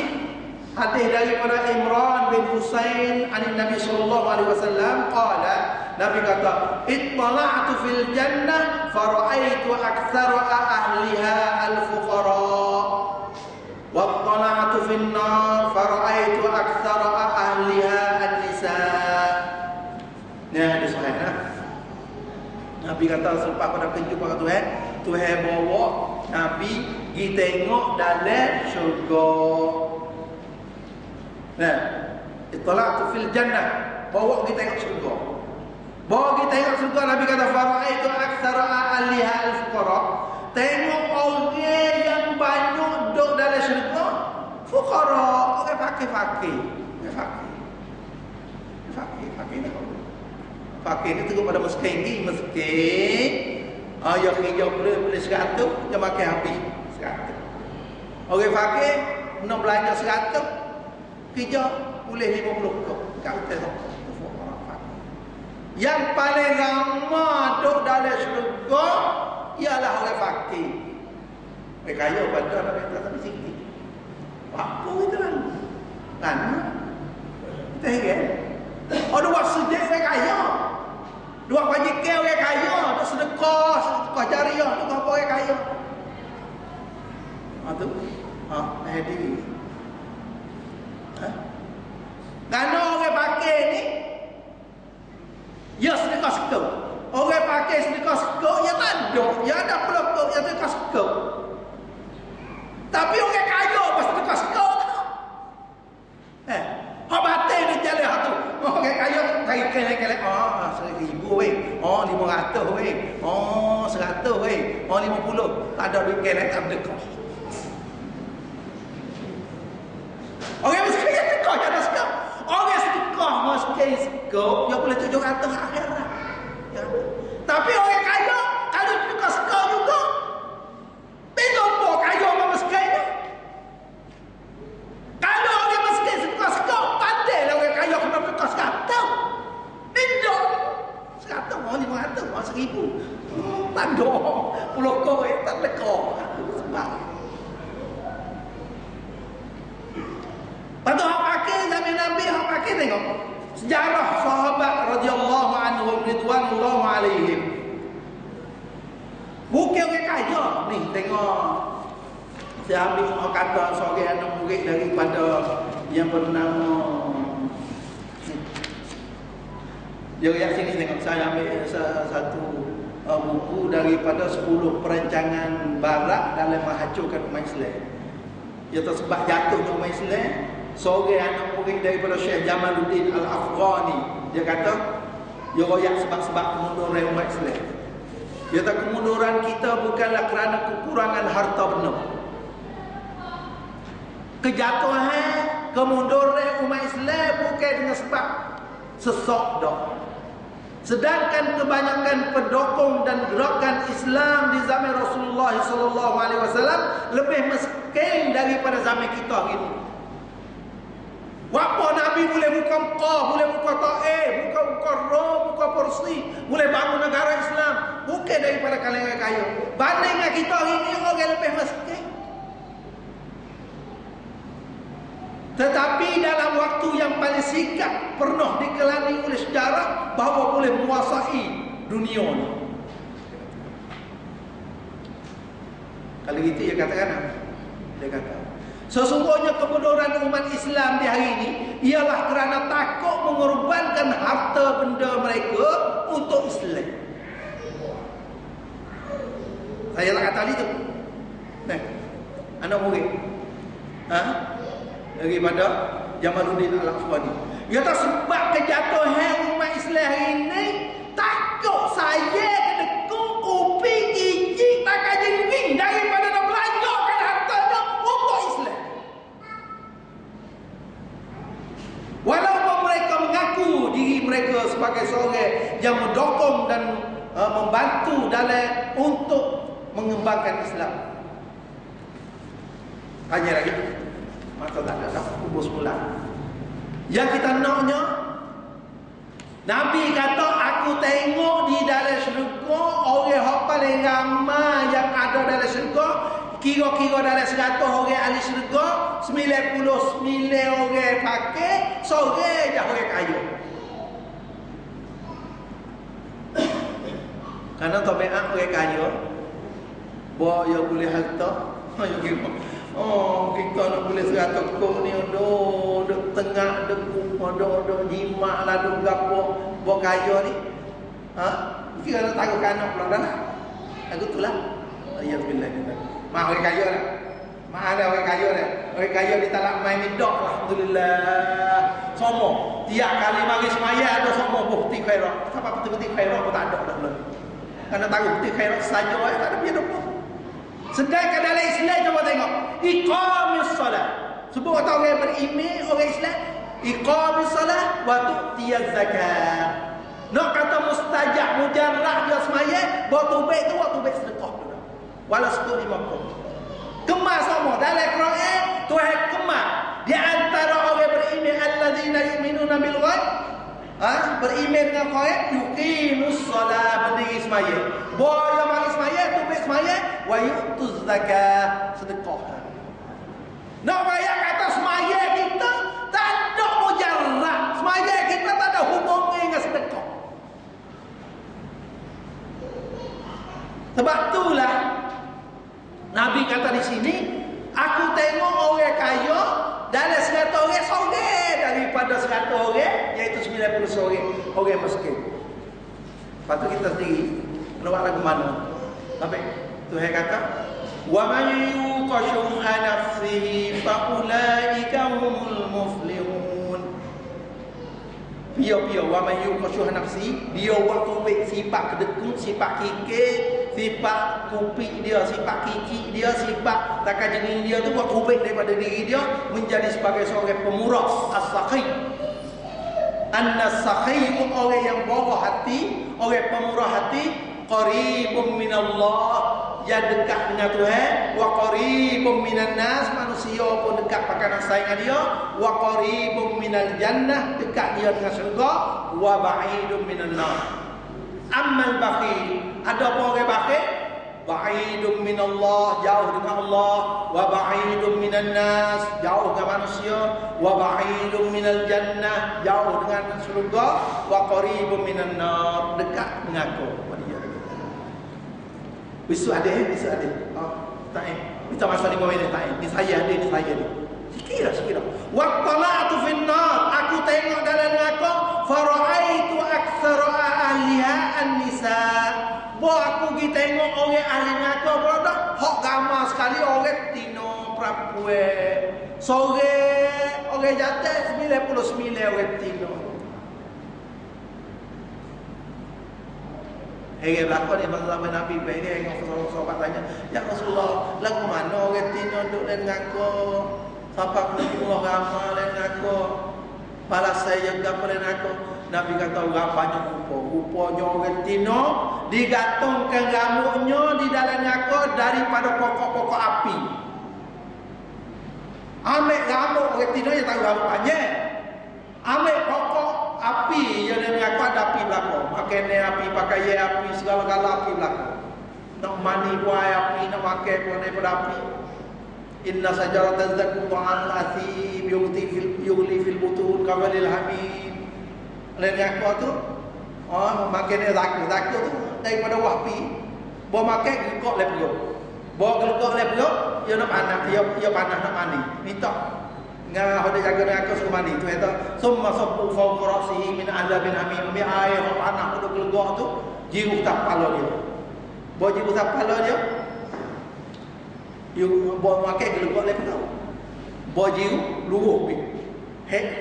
hadis daripada Imran bin Husain an Nabi sallallahu alaihi wasallam qala, Nabi kata, "Ittala'tu fil jannah fara'aitu aktsara ahliha al-fuqara. Wattala'tu fin nar fara'aitu aktsara ahliha an-nisa." Nah, ada sahih nah. Nabi kata selepas pada kejumpa Tuhan bawa Nabi pergi tengok dalam syurga. Nah, ittala'tu fil jannah, bawa pergi tengok syurga. Bawa pergi tengok syurga, Nabi kata fara'aitu aktsara ahliha al-fuqara. Tengok orang yang banyak duduk dalam syurga, fuqara, orang fakir-fakir. Fakir ni. Fakir ni tengok pada miskin ni, miskin. Yang hijau boleh 100, dia makan habis 100. Orang fakir nak belanja 100, hijau boleh 50 kau. Kat hotel tu. Yang paling ramai duduk dalam syurga ialah orang fakir. Orang kaya pada nak minta sampai sikit. Apa itu kan? Mana? Tengok. Oh, dua sujud orang kaya. Dua bajikan orang kaya. Dua sedekah jariah. Dua apa orang kaya. Itu. Hadi. Kerana orang pakai ni, ya sedekah sekut. Orang pakai sedekah sekut, ya tak ada. Ya ada pelukuk, ya sedekah sekut. Tapi orang kaya apa sedekah sekut tu? Hak batin dia jalan hak tu. Orang kaya cari kelek-kelek. 1,000 weh. 500 weh. 100 weh. 50. Tak ada duit kelek tak sedekah. Orang miskin yang sedekah je ada sedekah. Orang sedekah miskin sedekah, dia boleh 700 akhirat. Ya. Tapi orang kaya kalau sedekah sedekah juga. Beza apa kaya sama miskinnya? Kalau orang miskin sedekah-sedekah, pandailah orang kaya kena sedekah 100. Beza 100, 500, 1,000. Tak ada. Pulau kau tak sedekah. Sebab pada hak pakai zaman Nabi, hak pakai tengok sejarah sahabat radhiyallahu anhum ridwanullah alaihim. Bukan orang kaya ni, tengok. Saya ambil kata seorang anak murid daripada yang bernama yang sini tengok. Saya ambil satu buku daripada 10 perancangan barat dalam menghancurkan umat Islam. Ia tersebab jatuhnya umat Islam. Seorang anak murid daripada Syekh Jamaluddin Al-Afghani, dia kata dia royak sebab-sebab kemunduran umat Islam. Dia kata kemunduran kita bukanlah kerana kekurangan harta benda. Kejatuhan, kemunduran umat Islam bukan dengan sebab sesak dah. Sedangkan kebanyakan pendukung dan gerakan Islam di zaman Rasulullah SAW lebih miskin daripada zaman kita hari ini. Wapa Nabi boleh buka Mekah, boleh buka Taif, buka Rom, buka Persia, boleh bangun negara Islam, bukan daripada kalangan kaya. Banding dengan kita hari ini orang lebih miskin. Tetapi dalam waktu yang paling singkat pernah dikelani oleh sejarah bahawa boleh menguasai dunia ini. Kalau gitu dia katakan apa? Dia kata Sesungguhnya kebodohan umat Islam di hari ini ialah kerana takut mengorbankan harta benda mereka untuk Islam. Saya tak kata itu. Nah, anak murid, daripada Jamaluddin Al-Afghani. Dia tak sebab kejatuhan umat Islam hari ini takut saya kedekut upi gigi tak kajing daripada nak belanjakan hartanya untuk Islam. Walaupun mereka mengaku diri mereka sebagai seorang yang mendukung dan membantu dalam untuk mengembangkan Islam. Tanya lagi, maka tak ada kubur semula. Yang kita naknya, Nabi kata, aku tengok di dalam syurga orang yang paling ramai yang ada dalam syurga, kira-kira dalam 100 orang ahli syurga, 99 orang fakir, seorang je orang kaya. Karena tabiat orang kaya, bawa yang boleh harta, kita nak boleh 100 kok ni duk tengah deku, duk jimat lah, duk gapo, bawa kaya ni. Kira nak taruh kanak pula dah. Aku tu lah. Alhamdulillah kita. Mak orang kaya lah. Mak ada orang kaya dah. Orang kaya di talak main ni dok, alhamdulillah. Somo. Tiap kali mari semaya ada somo bukti khairat. Siapa betul-betul khairat pun tak ada dah. Karena tahu bukti khairat saja tak ada dia dok. Sedangkan dalam Islam cuba tengok, iqamis solat. Sebut kata orang beriman, orang Islam, iqamis solat wa tu'tiyaz zakat. Nak kata mustajab mujarrah dia semaya, waktu baik tu waktu baik sedekah tu. Walau sekul 50. Kemas semua dalam Quran, Tuhan kemas di antara orang beriman allazina yu'minuna bil ghaib. Beriman dengan khair, yuqimus solat, berdiri semaya. Boya mari semaya, tu baik semaya, wa yu'tuz zakat, sedekah. Nak bayar kata semaya kita tak ada mujarrah. Semaya kita tak ada hubungan dengan sedekah. Sebab itulah Nabi kata di sini, aku tengok orang kaya dalam 100 orang seorang daripada 100 orang, iaitu 90 orang miskin. Lepas tu kita sendiri nak buat lagu mana? Tapi Tuhan kata, wa man yuqashuha nafsihi fa ulaika humul muflihun. Dia wa man yuqashuha nafsi, dia waktu baik sifat kedekut, sifat kikir, sifat kupik dia, sifat kiki dia, sifat takkan jenis dia tu waktu baik daripada diri dia menjadi sebagai seorang pemurah, as-sakhi. An-sakhi pun orang yang bawah hati, orang pemurah hati, qaribun minallah, yang dekat dengan Tuhan, wa qaribun minan nas, manusia pun dekat pakai nak saingan dia, wa qaribun minal jannah, dekat dia dengan syurga, wa ba'idun minan nar. Amal bakhil, ada apa orang bakhil? Ba'idun minallah, jauh dengan Allah, wa ba'idun minan nas, jauh dengan manusia, wa ba'idun minal jannah, jauh dengan syurga, wa qaribun minan nar, dekat dengan aku. Besok ada, besok ada. Tak kita masa 5 minit tak. Ni saya ada, ni saya ada. Sikit-sikit. Wa tala'tu fin nar, aku tengok dalam neraka, fara'aitu aktsara ahliha an-nisa. Aku pergi tengok orang ahli neraka berada, hak ramai sekali orang tino perempuan. Sore orang jatuh 99 orang tino. Hei berlaku ni masa zaman Nabi baik dia yang sahabat tanya, ya Rasulullah, lagu mana orang tino duduk dengan aku? Siapa Allah ramai dengan aku? Balas saya juga dengan aku. Nabi kata orang banyak rupanya orang tino digantungkan rambutnya di dalam neraka daripada pokok-pokok api. Ambil rambut orang tino yang tahu rambut panjang. Ambil pokok api yang di neraka ada api belakang. Makan api, pakai api, segala-gala api belakang. Nak mani buai api, nak makan pun daripada api. Inna sajaratan zakum ta'al athib yughli fil butun kamalil hamid. Lain aku tu makan zakum tu daripada wahpi. Bawa makan gekok le perut. Bawa gelegok le perut, dia nak panas, dia panas nak mandi. Minta ngah ada jaga neraka suruh mandi tu kata, "Summa sabbu fawqa ra'sihi min adabin hamim." Mi air panas pada gelegok tu, jiru tak kepala dia. Bawa jiru tak kepala dia. You bawa makan gelegok le perut. Bawa jiru luruh pi.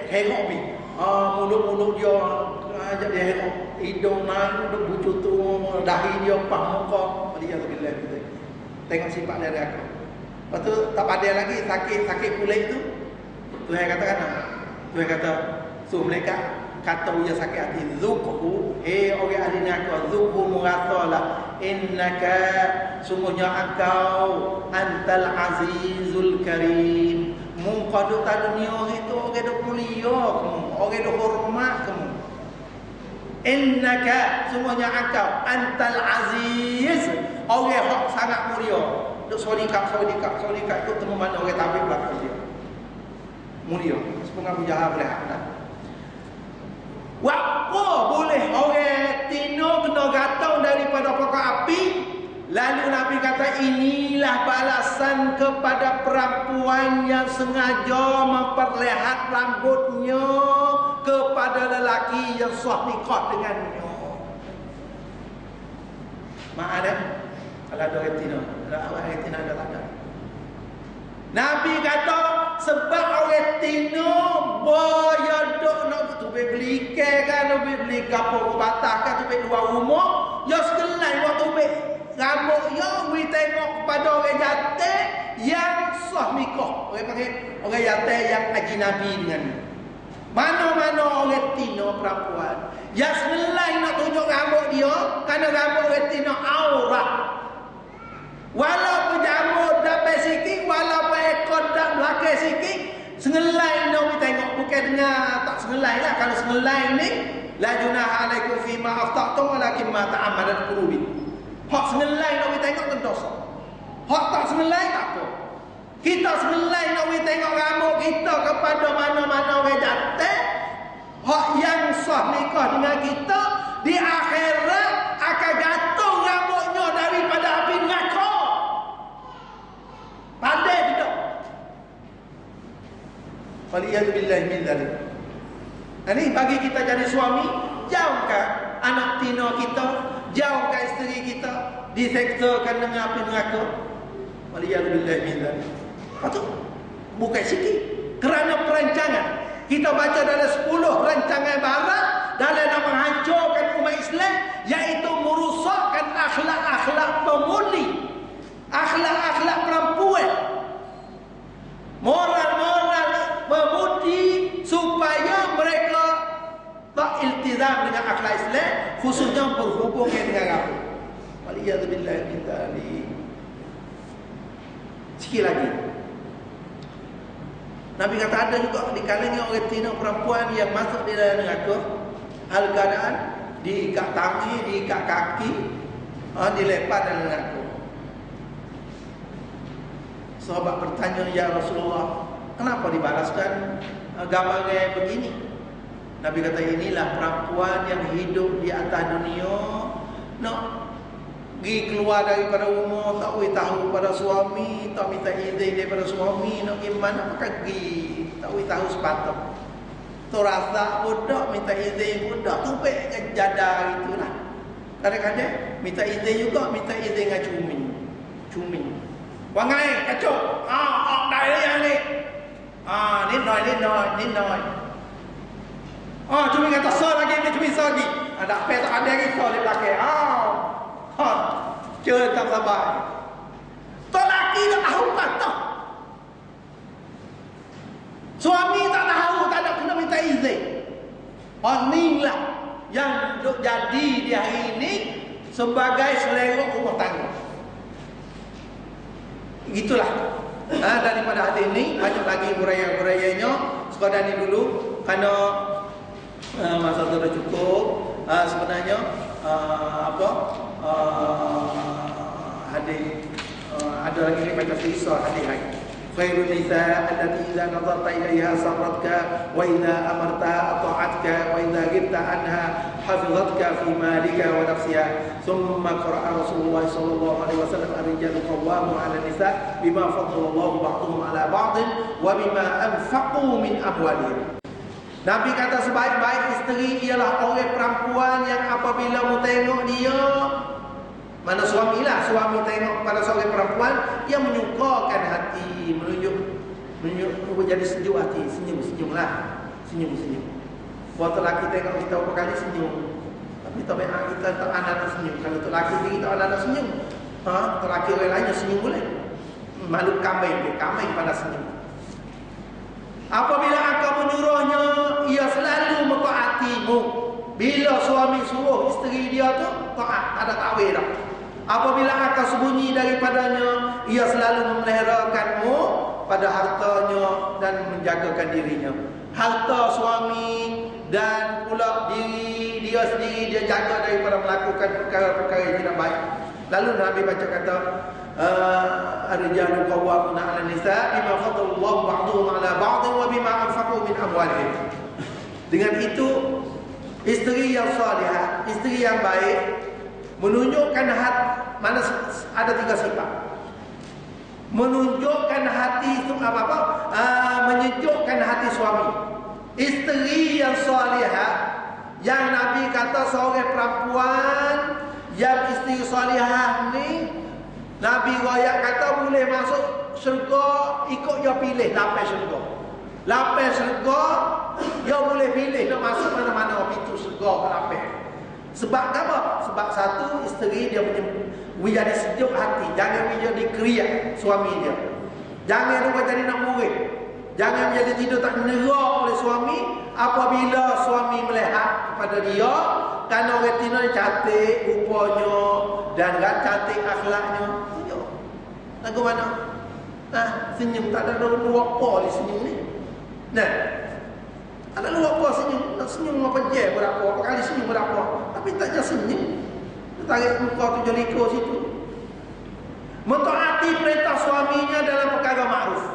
Hengok pi. Mulut-mulut dia ajak dia hengok. Hidung naik, duduk bucu tu, dahi dia pah muka. Dia bila kita tengok sifat dia aku. Lepas tu tak pandai lagi sakit kulit tu. Tuhan katakan apa? Tuhan kata, so mereka kata dia sakit hati, zukhu, orang ahli neraka, zukhu murasalah, innaka sungguhnya engkau antal azizul karim. Muka duk tak dunia itu orang duk mulia kamu, orang duk hormat kamu. Innaka sungguhnya engkau antal aziz, orang yang sangat mulia. Duk sodikap itu temu mana orang tabib belakang dia. Mulia. Semoga Abu Jahal boleh hakkan. Apa boleh orang tino kena gatau daripada pokok api? Lalu Nabi kata, inilah balasan kepada perempuan yang sengaja memperlihat rambutnya kepada lelaki yang sah nikah dengannya. Mak ada? Kalau ada retina, ada retina ada tak ada. Nabi kata sebab orang tino boyo dok nak tubik beli ikan kan, tubik beli gapo batah kan, tubik luar rumah, yo sekelai waktu tubik rambut yo we tengok kepada orang jate yang sah nikah. Orang panggil orang jate yang ajnabi dengan mana-mana orang tino perempuan yang sekelai nak tunjuk rambut dia kerana rambut orang tino aurat. Walaupun jambut dapat sikit, walaupun ekor dak belakang sikit, sengelai nak tengok, bukan dengar tak sengelai lah. Kalau sengelai ni la junaha alaikum fi ma aftatum walakin ma ta'ammadat qulubi. Hak sengelai nak tengok tentu dosa. Hak tak sengelai tak apa. Kita sengelai nak tengok rambut kita kepada mana-mana orang jatuh, hak yang sah nikah dengan kita di akhirat akan gantung rambutnya daripada api neraka. Pandai tidak? Waliyadzubillah min dzalik. Ini bagi kita jadi suami, jauhkan anak tino kita, jauhkan isteri kita diseksakan dengan api neraka. Waliyadzubillah min dzalik. Patut bukan sikit. Kerana perancangan kita baca dalam 10 rancangan barat dalam nak menghancurkan umat Islam, iaitu merosakkan akhlak-akhlak pemuli, akhlak-akhlak perempuan, moral-moral pemudi, supaya mereka tak iltizam dengan akhlak Islam, khususnya berhubungan dengan apa. Waliyadzubillah min dzalik. Sikit lagi, Nabi kata ada juga di kalangan orang tino perempuan yang masuk di dalam neraka hal keadaan diikat tangan, diikat kaki, dilepas dalam neraka. Sahabat bertanya, ya Rasulullah, kenapa dibalaskan gambarnya begini? Nabi kata, inilah perempuan yang hidup di atas dunia, nak pergi keluar daripada rumah, tak boleh tahu pada suami, tak minta izin daripada suami, nak pergi mana, maka pergi, tak boleh tahu sepatut. Tu rasa budak minta izin budak, tu baik jadah itulah. Kadang-kadang minta izin juga, minta izin dengan cumi. Wangai, kacau. Dah yang ni. Ni noi. Cumi kata so lagi, ni cumi so lagi. Ada apa tak ada lagi so di belakang. Chơi tak sabar. Tak laki tak tahu patah. Suami tak tahu, tak ada kena minta izin. Inilah yang duk jadi di hari ini sebagai selera rumah tangga. Gitulah. Daripada hati ini banyak lagi guraya-gurayanya. Sekadar ni dulu kerana masa tu dah cukup. Sebenarnya hadis ada lagi ni baca kisah hadis lagi. Khairun nisa allati idza nazarta ilaiha sarratka wa idza amartaha ata'atka wa idza ghibta anha hafizatka fi malika wa nafsiha. Thumma qara'a Rasulullah sallallahu alaihi wasallam ar-rijalu qawwamun 'ala nisa bima faddalallahu ba'dhum 'ala ba'dhin wa bima anfaqu min amwalihim. Nabi kata sebaik-baik isteri ialah orang perempuan yang apabila mu tengok dia, mana suamilah, suami tengok pada seorang perempuan yang menyukakan hati, menunjuk jadi sejuk hati, senyum-senyumlah, senyum-senyum. Waktu lelaki tengok kita berapa kali senyum, tapi tak banyak kita tak anak senyum. Kalau tu lelaki diri tak anak senyum, lelaki orang lainnya senyum boleh. Malu kambing pada senyum. Apabila engkau menyuruhnya, ia selalu mentaatimu. Bila suami suruh isteri dia tu taat, ada takwil dah. Apabila engkau sembunyi daripadanya, ia selalu memeliharakanmu pada hartanya dan menjagakan dirinya. Harta suami dan pula diri dia sendiri dia jaga daripada melakukan perkara-perkara yang tidak baik. Lalu Nabi baca kata, ar-rijalu qawwamuna 'ala nisa bima faddalallahu ba'dhum 'ala ba'dhin wa bima anfaqu min amwalihim. Dengan itu isteri yang salihah, isteri yang baik menunjukkan mana ada 3 sifat. Menunjukkan hati itu apa? Menyejukkan hati suami. Isteri yang salihah, yang Nabi kata seorang perempuan yang isteri salihah ni, Nabi royak kata boleh masuk syurga ikut dia pilih lapis syurga. Lapis syurga dia boleh pilih nak masuk mana-mana pintu syurga lapis. Sebab apa? Sebab satu, isteri dia menjadi sejuk hati, jangan menjadi kriak suami dia. Jangan lupa jadi nak murid. Jangan menjadi tidur tak menerok oleh suami apabila suami melihat kepada dia, kerana orang Tino cantik rupanya dan cantik akhlaknya. Senyum. Lagu mana? Senyum tak ada luar apa di senyum ni. Nah, ada luar apa senyum? Nak senyum apa je berapa? Apa kali senyum berapa? Tapi tak je senyum. Tarik muka tu jeliko situ. Mentaati perintah suaminya dalam perkara makruf.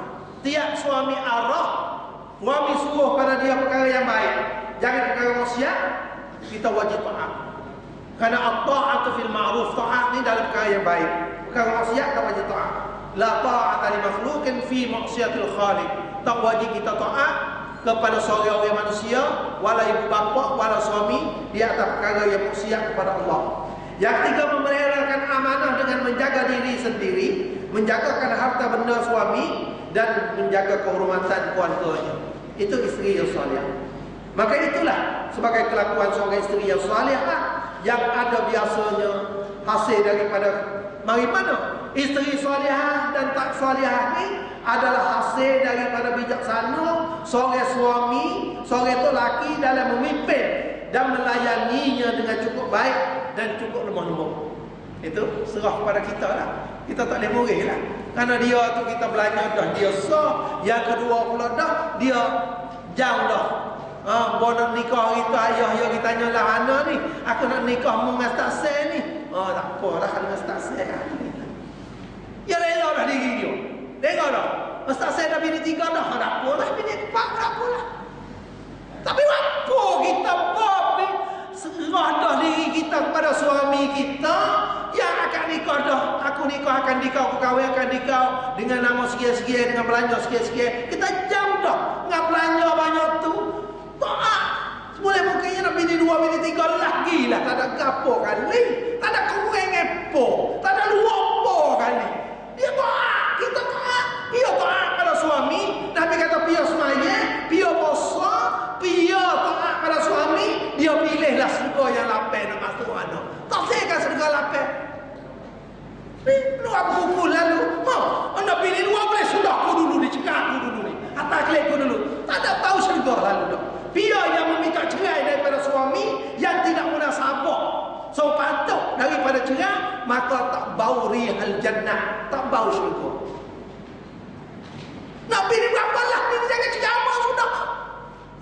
Tiap suami arah, suami suruh pada dia perkara yang baik, jangan perkara maksiat, kita wajib taat. Karena at-ta'atu fil ma'ruf, taat ni dalam perkara yang baik. Perkara maksiat tak wajib taat. La ta'ata li makhluqin fi maksiatil khaliq. Tak wajib kita taat kepada seorang manusia, wala ibu bapa, wala suami di atas perkara yang maksiat kepada Allah. Yang ketiga, memeliharakan amanah dengan menjaga diri sendiri, menjagakan harta benda suami dan menjaga kehormatan keluarganya. Itu isteri yang salihah. Maka itulah sebagai kelakuan seorang isteri yang salihah yang ada biasanya hasil daripada mari mana? Isteri salihah dan tak salihah ni adalah hasil daripada bijaksana seorang suami, seorang lelaki dalam memimpin dan melayaninya dengan cukup baik dan cukup lemah lembut. Itu serah kepada kita lah. Kita tak boleh murih lah. Kerana dia tu kita belanja dah, dia sah. Yang kedua pula dah, dia jauh dah. Nak nikah kita, ayah kita tanya lah, Ana ni, aku nak nikah dengan Ustaz Seh ni. Tak apalah dengan Ustaz Seh. Ya rela dah diri dia. Tengok dah. Ustaz Seh dah bini 3 dah. Tak apalah, bini 4 tak apalah. Tapi apa kita babi serah dah diri kita kepada suami kita yang akan nikah dah. Aku nikah akan nikah, aku kahwin akan nikah dengan nama sekian-sekian, dengan belanja sekian-sekian. Kita jam dah dengan belanja banyak tu. Tak. Boleh mungkinnya nak bini 2, bini 3 lagi lah. Tak ada gapo kali. Tak ada kurang apa. Tak ada luar apa kali. Dia taat, kita taat. Dia taat pada suami. Nabi kata pia semaya, pia puasa, pia taat pada suami. Dia pilihlah surga yang lapar nak masuk mana. Tak sekan surga lapar. Lu apa pukul lalu? Anda pilih 2 boleh sudah aku dulu dicegah aku dulu ni. Atas kelekku dulu. Tak ada tahu surga lalu dah. Pia yang meminta cerai daripada suami yang tidak munasabah, so patut daripada cerai, maka tak bau rihal jannah, tak bau syurga. Nak pilih berapa lah, pilih jangan ceramah sudah.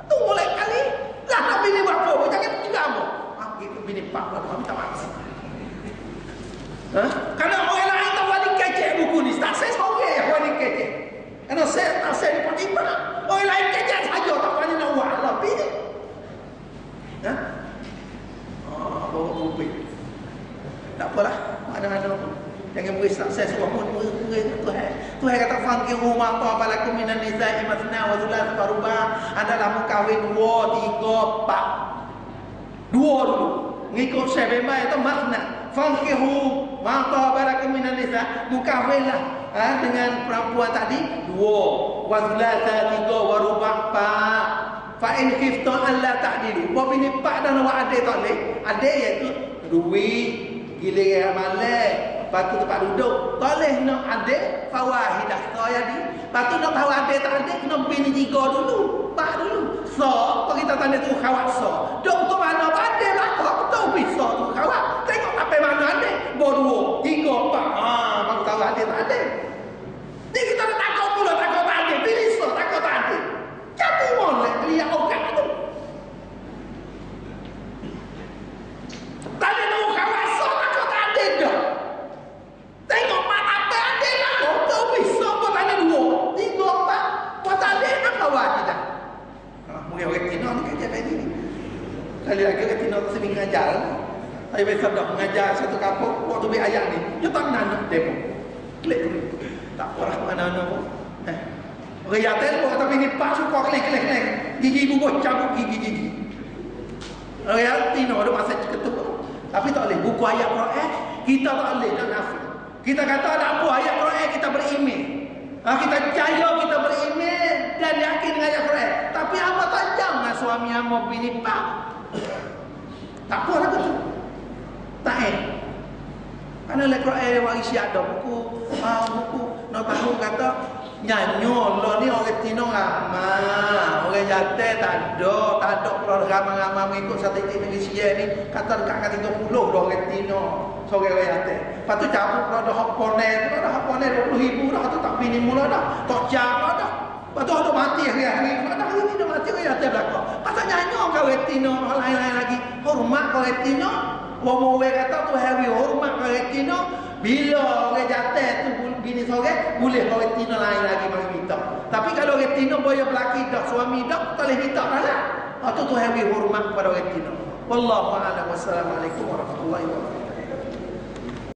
Tu mulai kali lah nak pilih berapa, jangan ceramah. Itu pilih 4 lah, minta maaf. Karena orang lain tak wali kecek buku ni, tak saya seorang yang wali kecek. Karena saya suruh Tuhan kata fankihu ma taba lakum minan nisa'i mathna wa thulatha wa ruba'. Adalah mukawin 2, 3, 4. 2 dulu. Ngikut saya bebas itu mathna. Fankihu ma taba lakum minan nisa'. Mukawinlah dengan perempuan tadi 2, wa thulatha 3, wa ruba' 4. Fa in khiftum alla ta'dilu. Wa bini pak dan wa adik tak boleh. Adik iaitu duit, giliran malak. Lepas tu tempat duduk. Tak boleh nak adik fawahidah. So jadi. Lepas tu nak tahu adik tak adik, kena bini 3 dulu. 4 dulu. So, kalau kita tanda tu khawat so. Duk tu mana adik lah. Kau tahu bisa tu khawat. Tengok sampai mana adik. 2, 3, 4. Baru tahu adik tak adik. Ni kita nak takut pula takut tak adik. Pilih so takut tak adik. Jadi boleh lihat orang tu. Tadi tu khawat so takut tak adik dah. Tengok mana apa ada lah. Kau bisa buat tanya 2, 3, 4. Buat ada nak kawan kita. Mungkin orang Tino ni kerja kayak gini. Kali lagi orang Tino tu sering ngajar. Saya biasa dah mengajar satu kampung. Waktu beri ayat ni. Dia tak nak demo. Klik dulu. Tak pernah mana-mana pun. Orang yatel pun tapi ni pak suka klik. Gigi bubuh cabut gigi. Orang Tino ada masa ketuk. Tapi tak boleh. Buku ayat Quran kita tak boleh nak nafik. Kita kata ada apa ayat Quran kita beriman. Kita percaya kita beriman dan yakin dengan ayat Quran. Tapi apa tajam dengan suami ama bini pak. Tak apa lah tu. Tak Karena le Quran yang isi ada buku nak tahu kata nyanyo lo ni orang Tino ramah, orang jatuh tak ada program mengikut statistik Malaysia ni kata dekat 30 dah orang Tino seorang orang jatuh. Lepas tu cabut dah haponen 20,000 dah tu tak bini mula dah. Tak jam dah. Lepas tu ada mati hari-hari. Pada hari ni dah mati orang jatuh belakang. Pasal nyanyo orang Tino lain-lain lagi. Hormat orang Tino. Orang kata tu hari hormat orang Tino. Bila orang jatuh tu bini seorang, boleh orang Tino lain lagi mari minta. Tapi kalau orang Tino boya belaki dah, suami dah, tak boleh minta dah lah. Itu tu hari hormat kepada orang Tino. Wallahu a'lam. Wassalamualaikum warahmatullahi wabarakatuh.